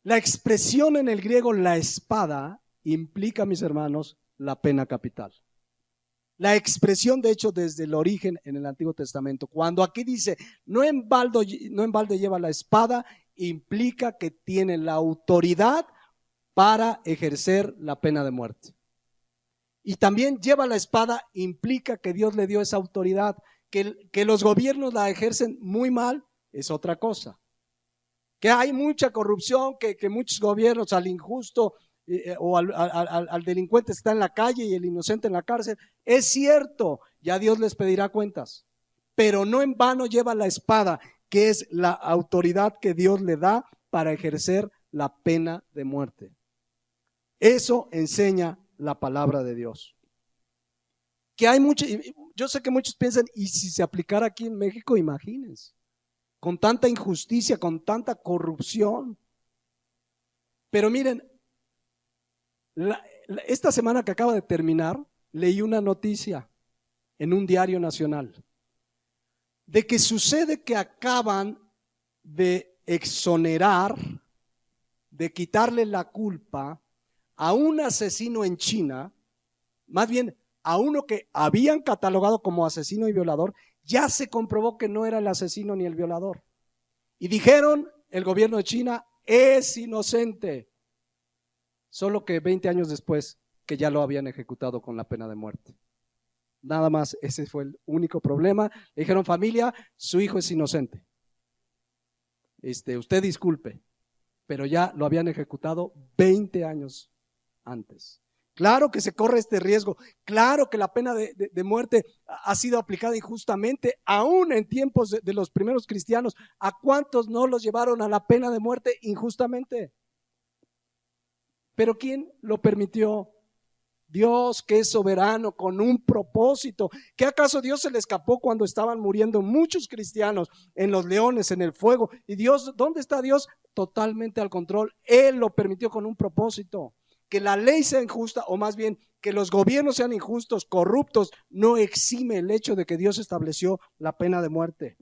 La expresión en el griego, la espada, implica, mis hermanos, la pena capital. La expresión, de hecho, desde el origen en el Antiguo Testamento, cuando aquí dice, no en balde lleva la espada, implica que tiene la autoridad para ejercer la pena de muerte. Y también lleva la espada implica que Dios le dio esa autoridad. Que los gobiernos la ejercen muy mal es otra cosa. Que hay mucha corrupción, que muchos gobiernos al injusto o al delincuente está en la calle y el inocente en la cárcel. Es cierto, ya Dios les pedirá cuentas. Pero no en vano lleva la espada, que es la autoridad que Dios le da para ejercer la pena de muerte. Eso enseña la palabra de Dios. Que hay mucho, yo sé que muchos piensan, y si se aplicara aquí en México, imagínense, con tanta injusticia, con tanta corrupción. Pero miren, esta semana que acaba de terminar, leí una noticia en un diario nacional de que sucede que acaban de exonerar, de quitarle la culpa a un asesino en China, más bien a uno que habían catalogado como asesino y violador. Ya se comprobó que no era el asesino ni el violador. Y dijeron, el gobierno de China es inocente. Solo que 20 años después, que ya lo habían ejecutado con la pena de muerte. Nada más, ese fue el único problema. Le dijeron, familia, su hijo es inocente. Usted disculpe, pero ya lo habían ejecutado 20 años antes. Claro que se corre este riesgo, claro que la pena de muerte ha sido aplicada injustamente, aún en tiempos de los primeros cristianos. ¿A cuántos no los llevaron a la pena de muerte injustamente? ¿Pero quién lo permitió? Dios, que es soberano, con un propósito. ¿Qué acaso Dios se le escapó cuando estaban muriendo muchos cristianos en los leones, en el fuego? Y Dios, ¿dónde está Dios? Totalmente al control. Él lo permitió con un propósito. Que la ley sea injusta, o más bien que los gobiernos sean injustos, corruptos, no exime el hecho de que Dios estableció la pena de muerte.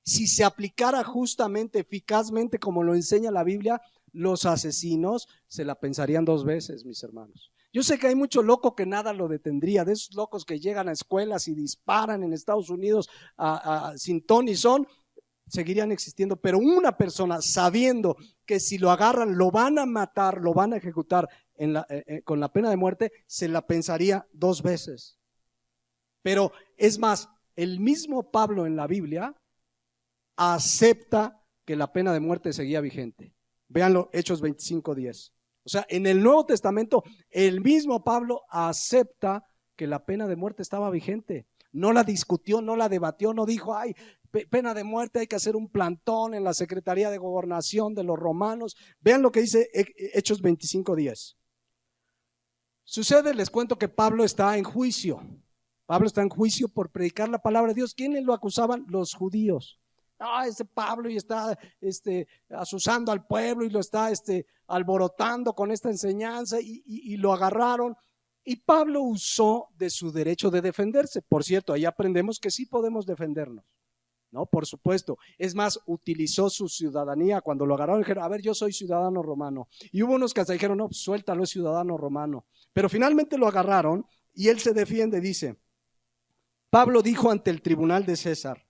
Si se aplicara justamente, eficazmente, como lo enseña la Biblia, los asesinos se la pensarían 2 veces, mis hermanos. Yo sé que hay mucho loco que nada lo detendría, de esos locos que llegan a escuelas y disparan en Estados Unidos sin ton ni son, seguirían existiendo. Pero una persona sabiendo que si lo agarran lo van a matar, lo van a ejecutar con la pena de muerte, se la pensaría 2 veces. Pero es más, el mismo Pablo en la Biblia acepta que la pena de muerte seguía vigente. Véanlo, Hechos 25:10. O sea, en el Nuevo Testamento, el mismo Pablo acepta que la pena de muerte estaba vigente. No la discutió, no la debatió, no dijo, ay, pena de muerte, hay que hacer un plantón en la Secretaría de Gobernación de los romanos. Vean lo que dice Hechos 25:10. Sucede, les cuento, que Pablo está en juicio. Pablo está en juicio por predicar la palabra de Dios. ¿Quiénes lo acusaban? Los judíos. Ese Pablo y está asusando al pueblo y lo está alborotando con esta enseñanza y lo agarraron. Y Pablo usó de su derecho de defenderse. Por cierto, ahí aprendemos que sí podemos defendernos, ¿no? Por supuesto. Es más, utilizó su ciudadanía. Cuando lo agarraron, dijeron, a ver, yo soy ciudadano romano. Y hubo unos que hasta dijeron, no, suéltalo, es ciudadano romano. Pero finalmente lo agarraron y él se defiende, dice, Pablo dijo ante el tribunal de César,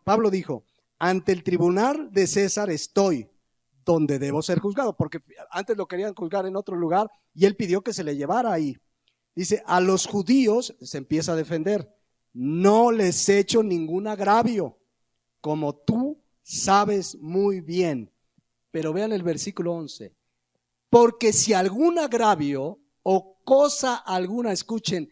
Pablo dijo, ante el tribunal de César estoy, donde debo ser juzgado, porque antes lo querían juzgar en otro lugar y él pidió que se le llevara ahí. Dice, a los judíos, se empieza a defender, no les he hecho ningún agravio, como tú sabes muy bien. Pero vean el versículo 11, porque si algún agravio o cosa alguna, escuchen,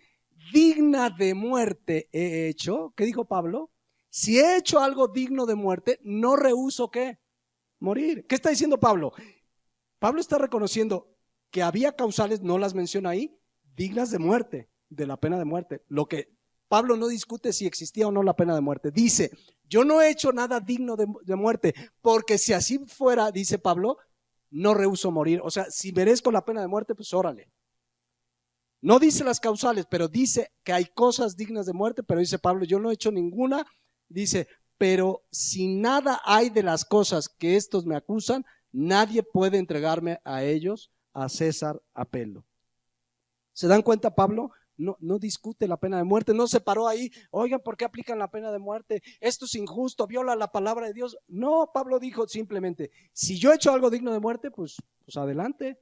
digna de muerte he hecho, ¿qué dijo Pablo? Si he hecho algo digno de muerte, no rehúso ¿qué? Morir. ¿Qué está diciendo Pablo? Pablo está reconociendo que había causales, no las menciona ahí, dignas de muerte, de la pena de muerte. Lo que Pablo no discute si existía o no la pena de muerte. Dice, yo no he hecho nada digno de muerte, porque si así fuera, dice Pablo, no rehúso morir. O sea, si merezco la pena de muerte, pues órale. No dice las causales, pero dice que hay cosas dignas de muerte, pero dice Pablo, yo no he hecho ninguna. Dice, pero si nada hay de las cosas que estos me acusan, nadie puede entregarme a ellos, a César apelo. ¿Se dan cuenta, Pablo? no discute la pena de muerte, no se paró ahí, oigan, ¿por qué aplican la pena de muerte? Esto es injusto, viola la palabra de Dios. No, Pablo dijo simplemente, si yo he hecho algo digno de muerte, pues adelante.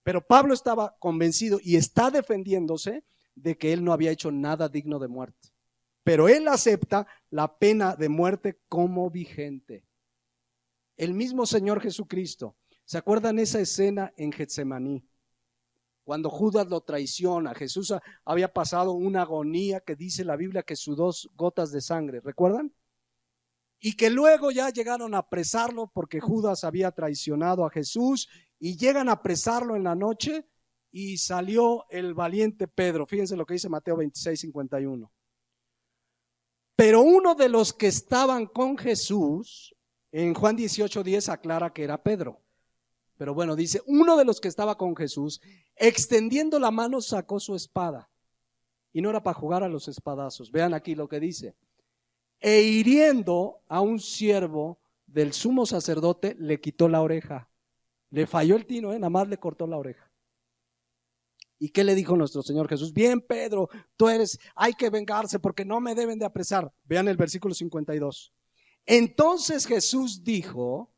Pero Pablo estaba convencido y está defendiéndose de que él no había hecho nada digno de muerte. Pero él acepta la pena de muerte como vigente. El mismo Señor Jesucristo, ¿se acuerdan esa escena en Getsemaní? Cuando Judas lo traiciona, Jesús había pasado una agonía que dice la Biblia que sudó gotas de sangre, ¿recuerdan? Y que luego ya llegaron a apresarlo porque Judas había traicionado a Jesús y llegan a apresarlo en la noche y salió el valiente Pedro. Fíjense lo que dice Mateo 26:51. Pero uno de los que estaban con Jesús, en Juan 18:10 aclara que era Pedro. Pero bueno, dice, uno de los que estaba con Jesús, extendiendo la mano, sacó su espada. Y no era para jugar a los espadazos. Vean aquí lo que dice. E hiriendo a un siervo del sumo sacerdote, le quitó la oreja. Le falló el tino, nada más le cortó la oreja. ¿Y qué le dijo nuestro Señor Jesús? Bien, Pedro, hay que vengarse porque no me deben de apresar. Vean el versículo 52. Entonces Jesús dijo,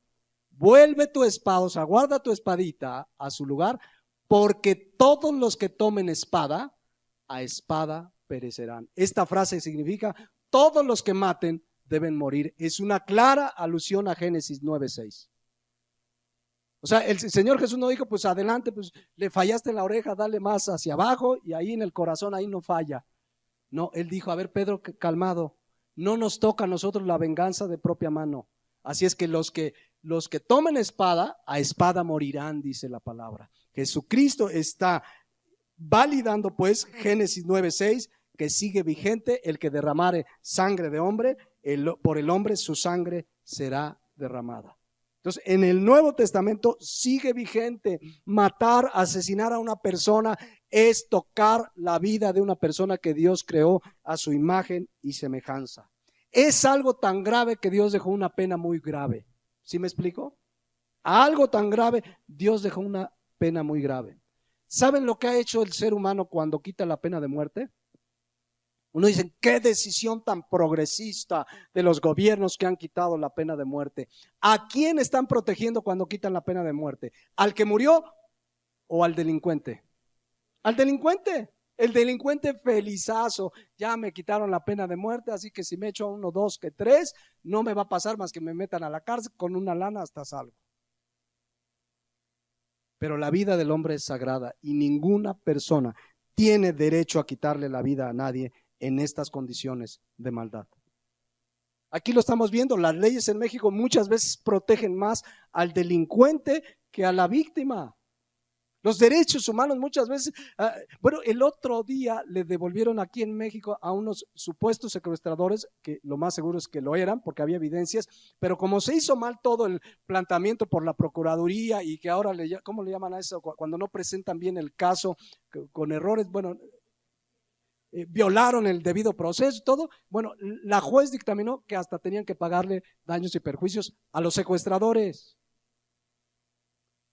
vuelve tu espada, o sea, guarda tu espadita a su lugar, porque todos los que tomen espada, a espada perecerán. Esta frase significa, todos los que maten deben morir. Es una clara alusión a Génesis 9:6. O sea, el Señor Jesús no dijo, pues adelante, pues le fallaste en la oreja, dale más hacia abajo y ahí en el corazón, ahí no falla. No, Él dijo, a ver, Pedro, calmado, no nos toca a nosotros la venganza de propia mano. Así es que los que tomen espada, a espada morirán, dice la palabra. Jesucristo está validando pues Génesis 9:6, que sigue vigente, el que derramare sangre de hombre, por el hombre su sangre será derramada. Entonces, en el Nuevo Testamento sigue vigente. Matar, asesinar a una persona es tocar la vida de una persona que Dios creó a su imagen y semejanza. Es algo tan grave que Dios dejó una pena muy grave. ¿Sí me explico? A algo tan grave, Dios dejó una pena muy grave. ¿Saben lo que ha hecho el ser humano cuando quita la pena de muerte? Uno dice, qué decisión tan progresista de los gobiernos que han quitado la pena de muerte. ¿A quién están protegiendo cuando quitan la pena de muerte? ¿Al que murió o al delincuente? Al delincuente. El delincuente felizazo, ya me quitaron la pena de muerte, así que si me echo a 1, 2, que 3, no me va a pasar más que me metan a la cárcel, con una lana hasta salgo. Pero la vida del hombre es sagrada y ninguna persona tiene derecho a quitarle la vida a nadie en estas condiciones de maldad. Aquí lo estamos viendo, las leyes en México muchas veces protegen más al delincuente que a la víctima. Los derechos humanos muchas veces, bueno, el otro día le devolvieron aquí en México a unos supuestos secuestradores, que lo más seguro es que lo eran porque había evidencias, pero como se hizo mal todo el planteamiento por la Procuraduría y que ahora, ¿cómo le llaman a eso? Cuando no presentan bien el caso con errores, bueno, violaron el debido proceso y todo, bueno, la juez dictaminó que hasta tenían que pagarle daños y perjuicios a los secuestradores.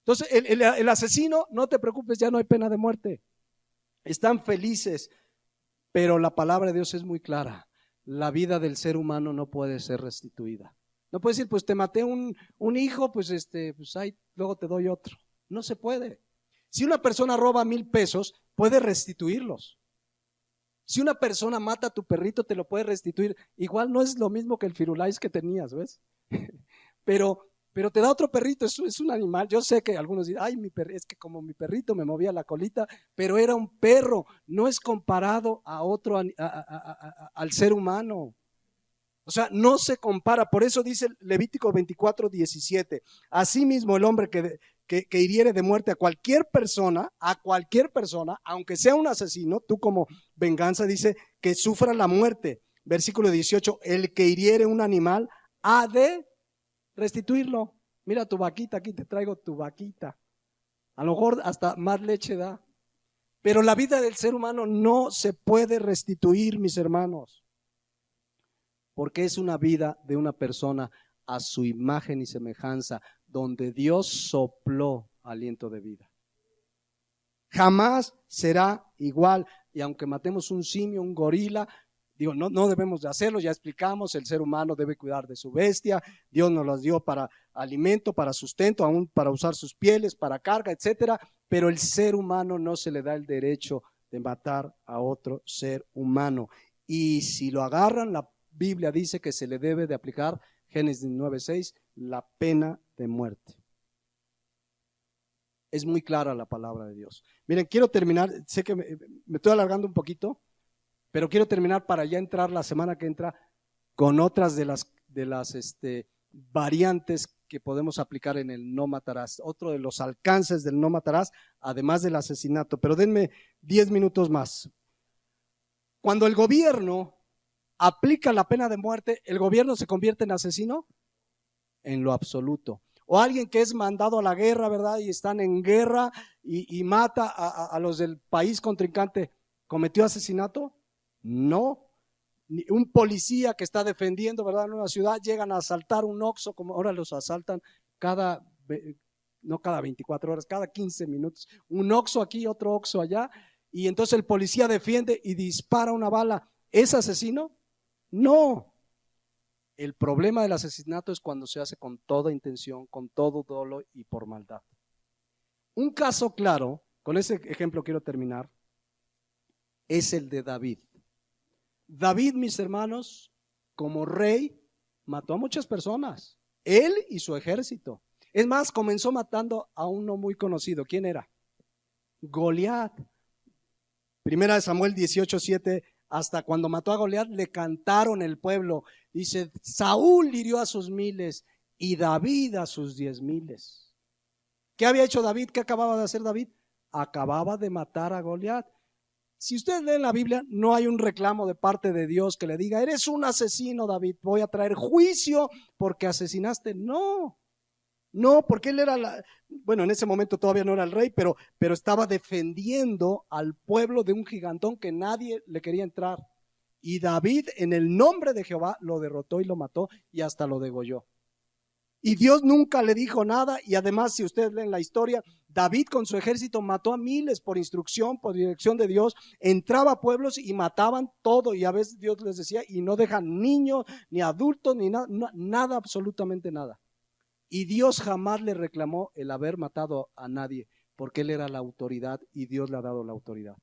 Entonces, el asesino, no te preocupes, ya no hay pena de muerte. Están felices, pero la palabra de Dios es muy clara. La vida del ser humano no puede ser restituida. No puedes decir, pues te maté un hijo, pues ahí luego te doy otro. No se puede. Si una persona roba 1,000 pesos, puede restituirlos. Si una persona mata a tu perrito, te lo puede restituir. Igual no es lo mismo que el Firulais que tenías, ¿ves? Pero te da otro perrito, es un animal. Yo sé que algunos dicen, ay, es que como mi perrito me movía la colita, pero era un perro, no es comparado a otro, al ser humano. O sea, no se compara. Por eso dice Levítico 24:17, asimismo el hombre que hiriere de muerte a cualquier persona, aunque sea un asesino, tú como venganza dice que sufra la muerte. Versículo 18, el que hiriere un animal ha de restituirlo. Mira tu vaquita, aquí te traigo tu vaquita. A lo mejor hasta más leche da. Pero la vida del ser humano no se puede restituir, mis hermanos, porque es una vida de una persona a su imagen y semejanza, donde Dios sopló aliento de vida. Jamás será igual. Y aunque matemos un simio, un gorila, digo, no debemos de hacerlo, ya explicamos, el ser humano debe cuidar de su bestia, Dios nos las dio para alimento, para sustento, aún para usar sus pieles, para carga, etcétera, pero el ser humano no se le da el derecho de matar a otro ser humano. Y si lo agarran, la Biblia dice que se le debe de aplicar, Génesis 9:6, la pena de muerte. Es muy clara la palabra de Dios. Miren, quiero terminar, sé que me estoy alargando un poquito, pero quiero terminar para ya entrar la semana que entra con otras de las variantes que podemos aplicar en el no matarás, otro de los alcances del no matarás, además del asesinato. Pero denme 10 minutos más. Cuando el gobierno aplica la pena de muerte, ¿el gobierno se convierte en asesino? En lo absoluto. O alguien que es mandado a la guerra, ¿verdad? Y están en guerra y mata a los del país contrincante, ¿cometió asesinato? No. Un policía que está defendiendo, ¿verdad? En una ciudad, llegan a asaltar un Oxxo, como ahora los asaltan no cada 24 horas, cada 15 minutos. Un Oxxo aquí, otro Oxxo allá. Y entonces el policía defiende y dispara una bala. ¿Es asesino? No. El problema del asesinato es cuando se hace con toda intención, con todo dolo y por maldad. Un caso claro, con ese ejemplo quiero terminar, es el de David. David, mis hermanos, como rey, mató a muchas personas, él y su ejército. Es más, comenzó matando a uno muy conocido. ¿Quién era? Goliat. Primera de Samuel 18:7, hasta cuando mató a Goliat le cantaron el pueblo. Dice, Saúl hirió a sus 1000 y David a sus 10,000. ¿Qué había hecho David? ¿Qué acababa de hacer David? Acababa de matar a Goliat. Si ustedes leen la Biblia, no hay un reclamo de parte de Dios que le diga, eres un asesino, David, voy a traer juicio porque asesinaste. No, porque él era bueno, en ese momento todavía no era el rey, pero estaba defendiendo al pueblo de un gigantón que nadie le quería entrar. Y David, en el nombre de Jehová, lo derrotó y lo mató y hasta lo degolló. Y Dios nunca le dijo nada. Y además, si ustedes leen la historia, David con su ejército mató a 1000 por instrucción, por dirección de Dios. Entraba a pueblos y mataban todo. Y a veces Dios les decía, y no dejan niños, ni adultos, ni nada, absolutamente nada. Y Dios jamás le reclamó el haber matado a nadie, porque él era la autoridad y Dios le ha dado la autoridad.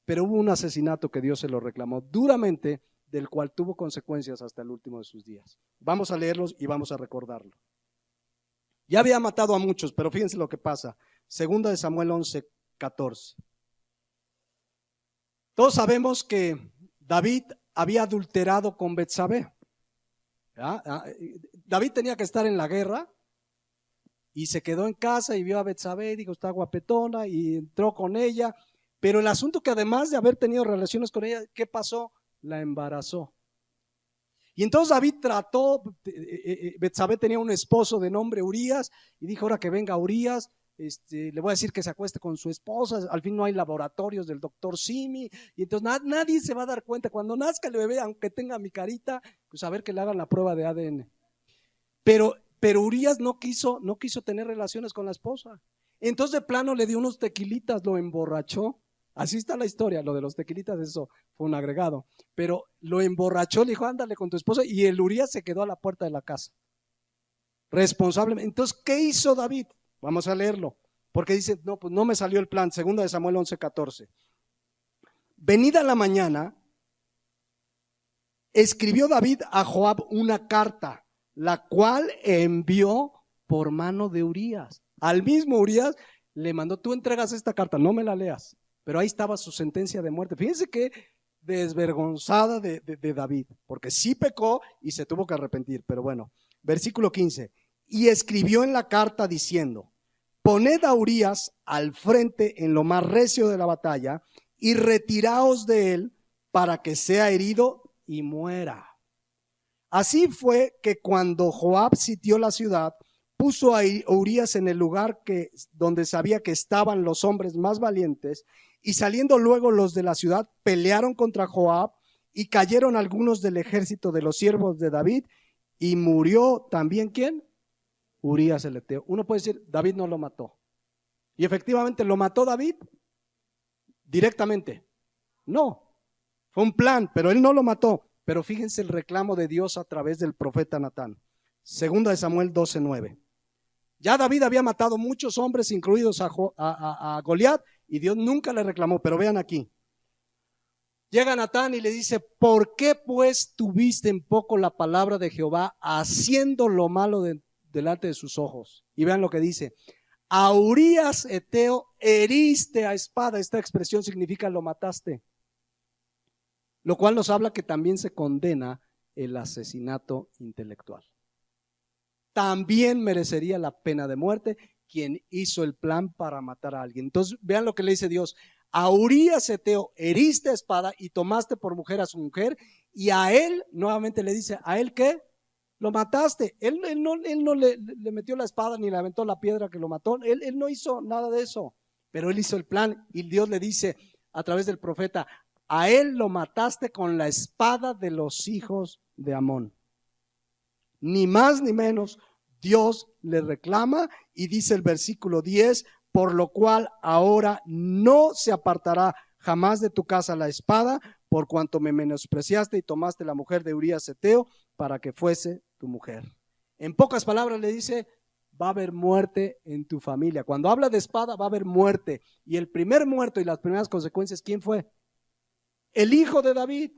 Pero hubo un asesinato que Dios se lo reclamó duramente, del cual tuvo consecuencias hasta el último de sus días. Vamos a leerlos y vamos a recordarlo. Ya había matado a muchos, pero fíjense lo que pasa. Segunda de Samuel 11:14. Todos sabemos que David había adulterado con Betsabé. David tenía que estar en la guerra y se quedó en casa y vio a Betsabé, dijo, está guapetona, y entró con ella. Pero el asunto que además de haber tenido relaciones con ella, ¿qué pasó? La embarazó. Y entonces David trató, Betsabé tenía un esposo de nombre Urías, y dijo, ahora que venga Urías, le voy a decir que se acueste con su esposa. Al fin no hay laboratorios del doctor Simi, y entonces nadie se va a dar cuenta. Cuando nazca el bebé, aunque tenga mi carita, pues a ver que le hagan la prueba de ADN. Pero Urías no quiso tener relaciones con la esposa. Entonces de plano le dio unos tequilitas, lo emborrachó. Así está la historia, lo de los tequilitas, eso fue un agregado. Pero lo emborrachó, le dijo, ándale con tu esposa, y el Urías se quedó a la puerta de la casa. Responsablemente. Entonces, ¿qué hizo David? Vamos a leerlo, porque dice, no, pues no me salió el plan. Segunda de Samuel 11:14. Venida la mañana, escribió David a Joab una carta, la cual envió por mano de Urías. Al mismo Urías le mandó, tú entregas esta carta, no me la leas. Pero ahí estaba su sentencia de muerte. Fíjense qué desvergonzada de David, porque sí pecó y se tuvo que arrepentir. Pero bueno, versículo 15. Y escribió en la carta diciendo, poned a Urías al frente en lo más recio de la batalla y retiraos de él para que sea herido y muera. Así fue que cuando Joab sitió la ciudad, puso a Urías en el lugar donde sabía que estaban los hombres más valientes, y saliendo luego los de la ciudad, pelearon contra Joab, y cayeron algunos del ejército de los siervos de David, y murió también, ¿quién? Urías el heteo. Uno puede decir, David no lo mató. Y efectivamente, ¿lo mató David? directamente. No, fue un plan, pero él no lo mató. Pero fíjense el reclamo de Dios a través del profeta Natán. Segunda de Samuel 12:9. Ya David había matado muchos hombres, incluidos a Goliat, y Dios nunca le reclamó. Pero vean aquí. Llega Natán y le dice: ¿por qué pues tuviste en poco la palabra de Jehová, haciendo lo malo delante de sus ojos? Y vean lo que dice: a Urías Eteo heriste a espada. Esta expresión significa lo mataste. Lo cual nos habla que también se condena el asesinato intelectual. También merecería la pena de muerte quien hizo el plan para matar a alguien. Entonces vean lo que le dice Dios: a Urías Eteo heriste a espada y tomaste por mujer a su mujer, y a él, nuevamente le dice, ¿a él qué? Lo mataste. Él no le metió la espada ni le aventó la piedra que lo mató. Él no hizo nada de eso, pero él hizo el plan, y Dios le dice a través del profeta: a él lo mataste con la espada de los hijos de Amón. Ni más ni menos, Dios le reclama, y dice el versículo 10: por lo cual ahora no se apartará jamás de tu casa la espada, por cuanto me menospreciaste y tomaste la mujer de Urías Eteo para que fuese tu mujer. En pocas palabras le dice: va a haber muerte en tu familia. Cuando habla de espada, va a haber muerte. Y el primer muerto y las primeras consecuencias, ¿quién fue? El hijo de David,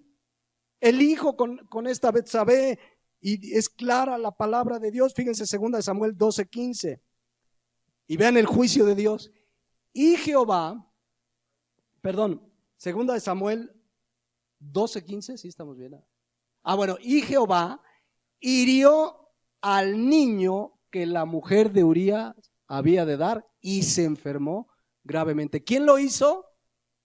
el hijo con esta Betsabé. Y es clara la palabra de Dios. Fíjense, 2 Samuel 12:15. Y vean el juicio de Dios. Y Jehová, 2 Samuel 12:15, sí estamos bien. Y Jehová hirió al niño que la mujer de Urías había de dar, y se enfermó gravemente. ¿Quién lo hizo?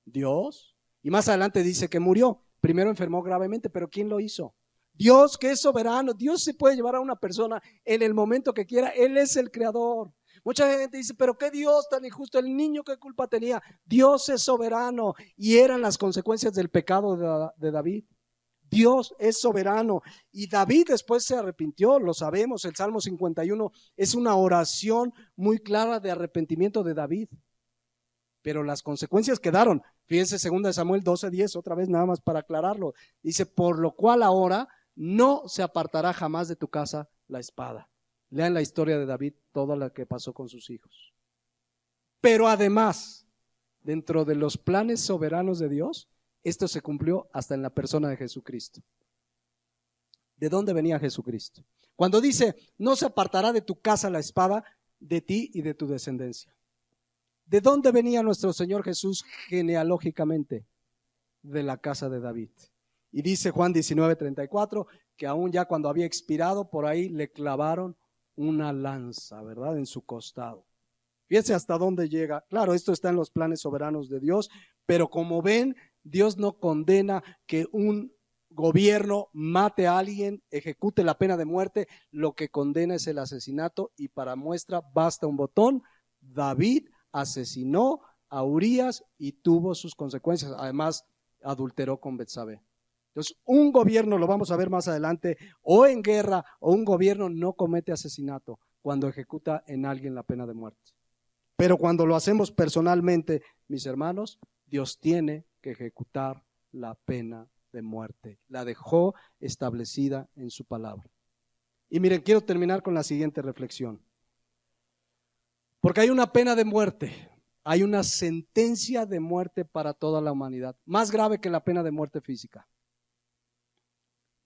Dios. Y más adelante dice que murió. Primero enfermó gravemente, pero ¿quién lo hizo? Dios, que es soberano. Dios se puede llevar a una persona en el momento que quiera. Él es el creador. Mucha gente dice: pero qué Dios tan injusto, el niño qué culpa tenía. Dios es soberano, y eran las consecuencias del pecado de David. Dios es soberano, y David después se arrepintió, lo sabemos. El Salmo 51 es una oración muy clara de arrepentimiento de David, pero las consecuencias quedaron. Fíjense, 2 Samuel 12:10, otra vez nada más para aclararlo. Dice: por lo cual ahora no se apartará jamás de tu casa la espada. Lean la historia de David, toda la que pasó con sus hijos. Pero además, dentro de los planes soberanos de Dios, esto se cumplió hasta en la persona de Jesucristo. ¿De dónde venía Jesucristo? Cuando dice: no se apartará de tu casa la espada, de ti y de tu descendencia. ¿De dónde venía nuestro Señor Jesús genealógicamente? De la casa de David. Y dice Juan 19:34 que aún ya cuando había expirado, por ahí le clavaron una lanza, ¿verdad?, en su costado. Fíjense hasta dónde llega. Claro, esto está en los planes soberanos de Dios, pero como ven, Dios no condena que un gobierno mate a alguien, ejecute la pena de muerte. Lo que condena es el asesinato, y para muestra basta un botón: David asesinó a Urías y tuvo sus consecuencias. Además, adulteró con Betsabé. Entonces, un gobierno, lo vamos a ver más adelante, o en guerra, o un gobierno no comete asesinato cuando ejecuta en alguien la pena de muerte. Pero cuando lo hacemos personalmente, mis hermanos, Dios tiene que ejecutar la pena de muerte. La dejó establecida en su palabra. Y miren, quiero terminar con la siguiente reflexión. Porque hay una pena de muerte, hay una sentencia de muerte para toda la humanidad, más grave que la pena de muerte física.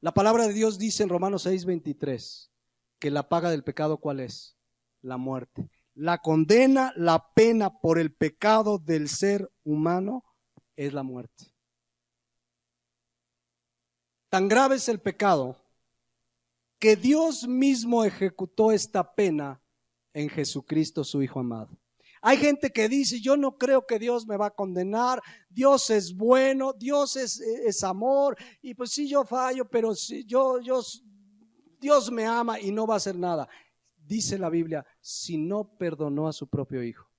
La palabra de Dios dice en Romanos 6:23 que la paga del pecado, ¿cuál es? La muerte. La condena, la pena por el pecado del ser humano es la muerte. Tan grave es el pecado que Dios mismo ejecutó esta pena en Jesucristo, su Hijo amado. Hay gente que dice: yo no creo que Dios me va a condenar, Dios es bueno, Dios es amor, y pues sí, yo fallo, pero sí, Dios me ama y no va a hacer nada. Dice la Biblia: si no perdonó a su propio Hijo.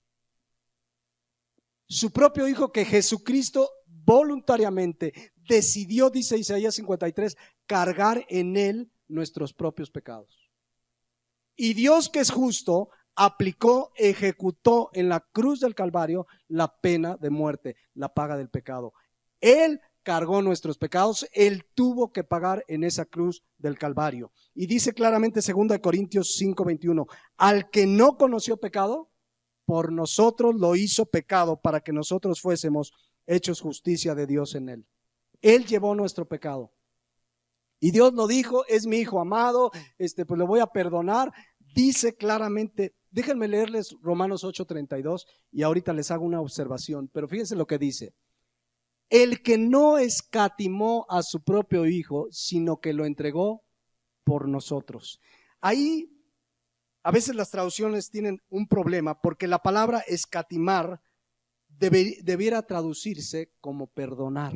Su propio Hijo, que Jesucristo voluntariamente decidió, dice Isaías 53, cargar en él nuestros propios pecados. Y Dios, que es justo, aplicó, ejecutó en la cruz del Calvario la pena de muerte, la paga del pecado. Él cargó nuestros pecados, Él tuvo que pagar en esa cruz del Calvario. Y dice claramente 2 Corintios 5:21, al que no conoció pecado, por nosotros lo hizo pecado para que nosotros fuésemos hechos justicia de Dios en Él. Él llevó nuestro pecado. Y Dios no dijo, es mi hijo amado, pues le voy a perdonar. Dice claramente, déjenme leerles Romanos 8:32 y ahorita les hago una observación, pero fíjense lo que dice. El que no escatimó a su propio hijo, sino que lo entregó por nosotros. Ahí a veces las traducciones tienen un problema porque la palabra escatimar debiera traducirse como perdonar.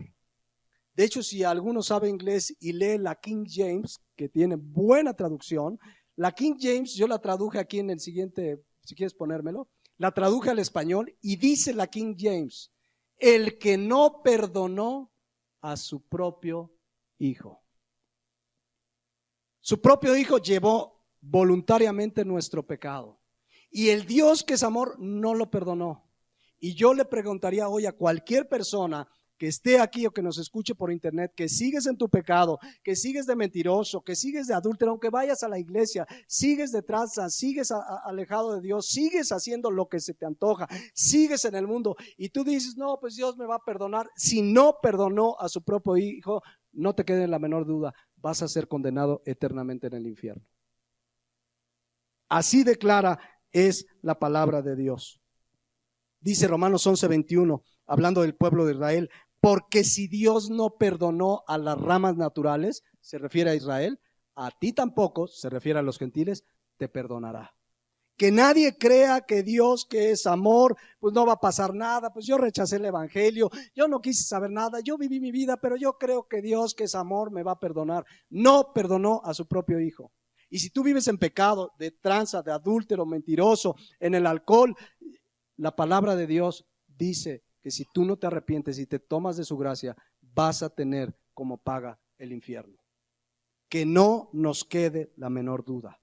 De hecho, si alguno sabe inglés y lee la King James, que tiene buena traducción, la King James yo la traduje aquí en el siguiente, si quieres ponérmelo, la traduje al español y dice la King James, el que no perdonó a su propio hijo. Su propio hijo llevó voluntariamente nuestro pecado. Y el Dios que es amor no lo perdonó. Y yo le preguntaría hoy a cualquier persona que esté aquí o que nos escuche por internet, que sigues en tu pecado, que sigues de mentiroso, que sigues de adúltero, aunque vayas a la iglesia, sigues de tranza, sigues alejado de Dios, sigues haciendo lo que se te antoja, sigues en el mundo y tú dices, no, pues Dios me va a perdonar. Si no perdonó a su propio hijo, no te quede la menor duda, vas a ser condenado eternamente en el infierno. Así de clara es la palabra de Dios. Dice Romanos 11:21, hablando del pueblo de Israel, porque si Dios no perdonó a las ramas naturales, se refiere a Israel, a ti tampoco, se refiere a los gentiles, te perdonará. Que nadie crea que Dios, que es amor, pues no va a pasar nada, pues yo rechacé el evangelio, yo no quise saber nada, yo viví mi vida, pero yo creo que Dios, que es amor, me va a perdonar. No perdonó a su propio hijo. Y si tú vives en pecado, de tranza, de adúltero, mentiroso, en el alcohol, la palabra de Dios dice que si tú no te arrepientes y te tomas de su gracia, vas a tener como paga el infierno. Que no nos quede la menor duda.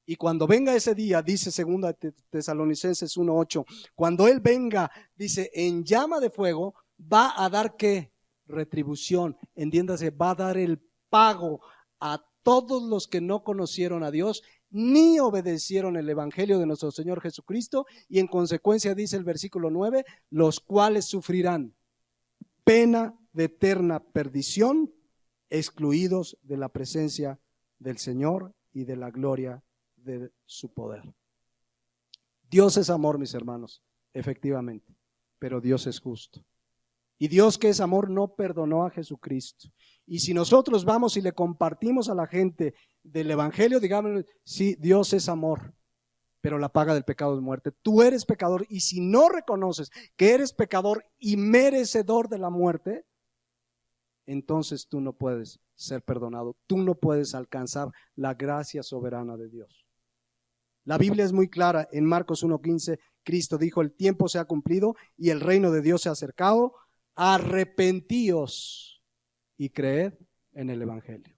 Y cuando venga ese día, dice 2 Tesalonicenses 1:8, cuando Él venga, dice, en llama de fuego, va a dar ¿qué? Retribución. Entiéndase, va a dar el pago a todos los que no conocieron a Dios ni obedecieron el evangelio de nuestro Señor Jesucristo, y en consecuencia dice el versículo 9, los cuales sufrirán pena de eterna perdición, excluidos de la presencia del Señor y de la gloria de su poder. Dios es amor, mis hermanos, efectivamente, pero Dios es justo. Y Dios, que es amor, no perdonó a Jesucristo. Y si nosotros vamos y le compartimos a la gente del evangelio, digamos, sí, Dios es amor, pero la paga del pecado es muerte. Tú eres pecador, y si no reconoces que eres pecador y merecedor de la muerte, entonces tú no puedes ser perdonado, tú no puedes alcanzar la gracia soberana de Dios. La Biblia es muy clara. En Marcos 1:15, Cristo dijo, el tiempo se ha cumplido y el reino de Dios se ha acercado, arrepentíos y creed en el evangelio.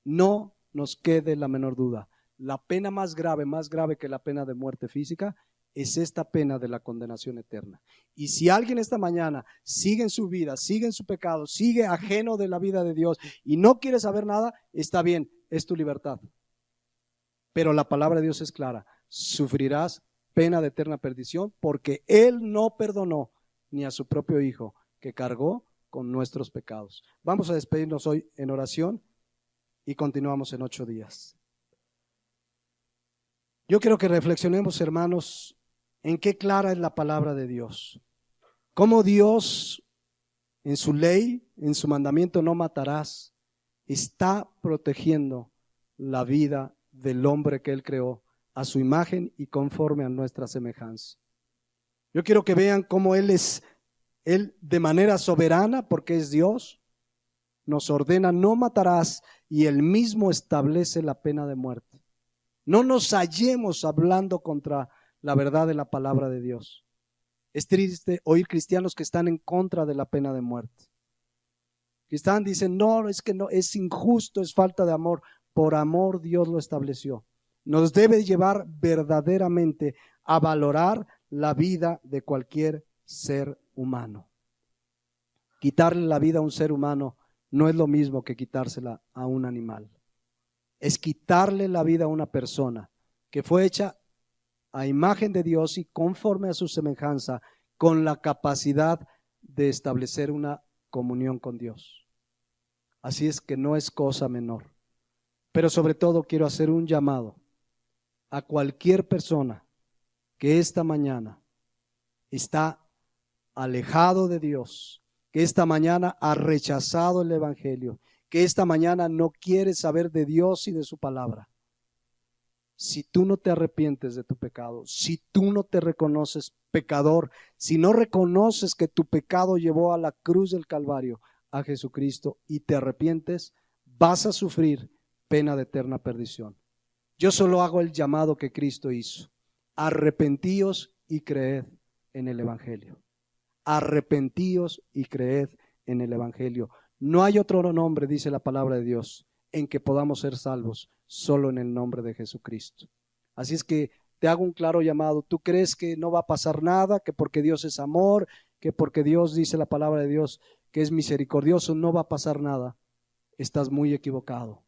No nos quede la menor duda, la pena más grave que la pena de muerte física, es esta pena de la condenación eterna. Y si alguien esta mañana sigue en su vida, sigue en su pecado, sigue ajeno de la vida de Dios y no quiere saber nada, está bien, es tu libertad. Pero la palabra de Dios es clara, sufrirás pena de eterna perdición porque Él no perdonó ni a su propio Hijo, que cargó con nuestros pecados. Vamos a despedirnos hoy en oración y continuamos en 8 días. Yo quiero que reflexionemos, hermanos, en qué clara es la palabra de Dios. Cómo Dios, en su ley, en su mandamiento, no matarás, está protegiendo la vida del hombre que Él creó a su imagen y conforme a nuestra semejanza. Yo quiero que vean cómo Él de manera soberana, porque es Dios, nos ordena no matarás y Él mismo establece la pena de muerte. No nos hallemos hablando contra la verdad de la palabra de Dios. Es triste oír cristianos que están en contra de la pena de muerte. Que dicen, no, es que no, es injusto, es falta de amor. Por amor Dios lo estableció. nos debe llevar verdaderamente a valorar la vida de cualquier ser humano. Quitarle la vida a un ser humano no es lo mismo que quitársela a un animal. Es quitarle la vida a una persona que fue hecha a imagen de Dios y conforme a su semejanza, con la capacidad de establecer una comunión con Dios. Así es que no es cosa menor. Pero sobre todo quiero hacer un llamado a cualquier persona que esta mañana está alejado de Dios, que esta mañana ha rechazado el Evangelio, que esta mañana no quiere saber de Dios y de su palabra. Si tú no te arrepientes de tu pecado, si tú no te reconoces pecador, si no reconoces que tu pecado llevó a la cruz del Calvario a Jesucristo y te arrepientes, vas a sufrir pena de eterna perdición. Yo solo hago el llamado que Cristo hizo. Arrepentíos y creed en el Evangelio. Arrepentíos y creed en el Evangelio. No hay otro nombre, dice la palabra de Dios, en que podamos ser salvos, solo en el nombre de Jesucristo. Así es que te hago un claro llamado. ¿Tú crees que no va a pasar nada? Que porque Dios es amor, que porque Dios, dice la palabra de Dios, que es misericordioso, no va a pasar nada. Estás muy equivocado.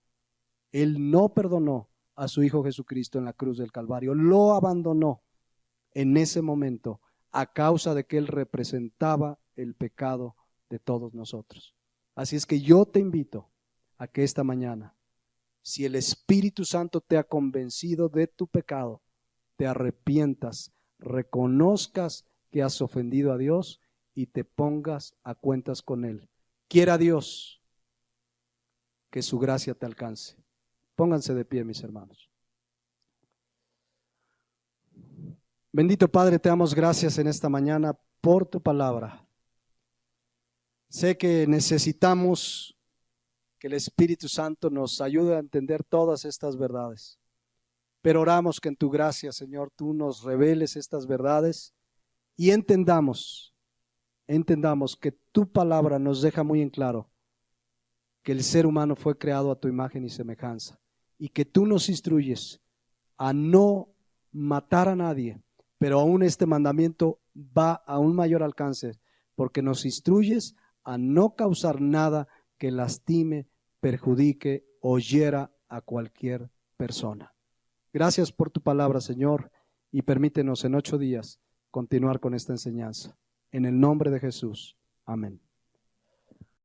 Él no perdonó a su Hijo Jesucristo en la cruz del Calvario. Lo abandonó en ese momento a causa de que Él representaba el pecado de todos nosotros. Así es que yo te invito a que esta mañana, si el Espíritu Santo te ha convencido de tu pecado, te arrepientas, reconozcas que has ofendido a Dios y te pongas a cuentas con Él. Quiera Dios que su gracia te alcance. Pónganse de pie, mis hermanos. Bendito Padre, te damos gracias en esta mañana por tu palabra. Sé que necesitamos que el Espíritu Santo nos ayude a entender todas estas verdades. Pero oramos que en tu gracia, Señor, tú nos reveles estas verdades y entendamos que tu palabra nos deja muy en claro que el ser humano fue creado a tu imagen y semejanza y que tú nos instruyes a no matar a nadie, pero aún este mandamiento va a un mayor alcance porque nos instruyes a no causar nada que lastime, perjudique o hiera a cualquier persona. Gracias por tu palabra, Señor, y permítenos en 8 días continuar con esta enseñanza. En el nombre de Jesús. Amén.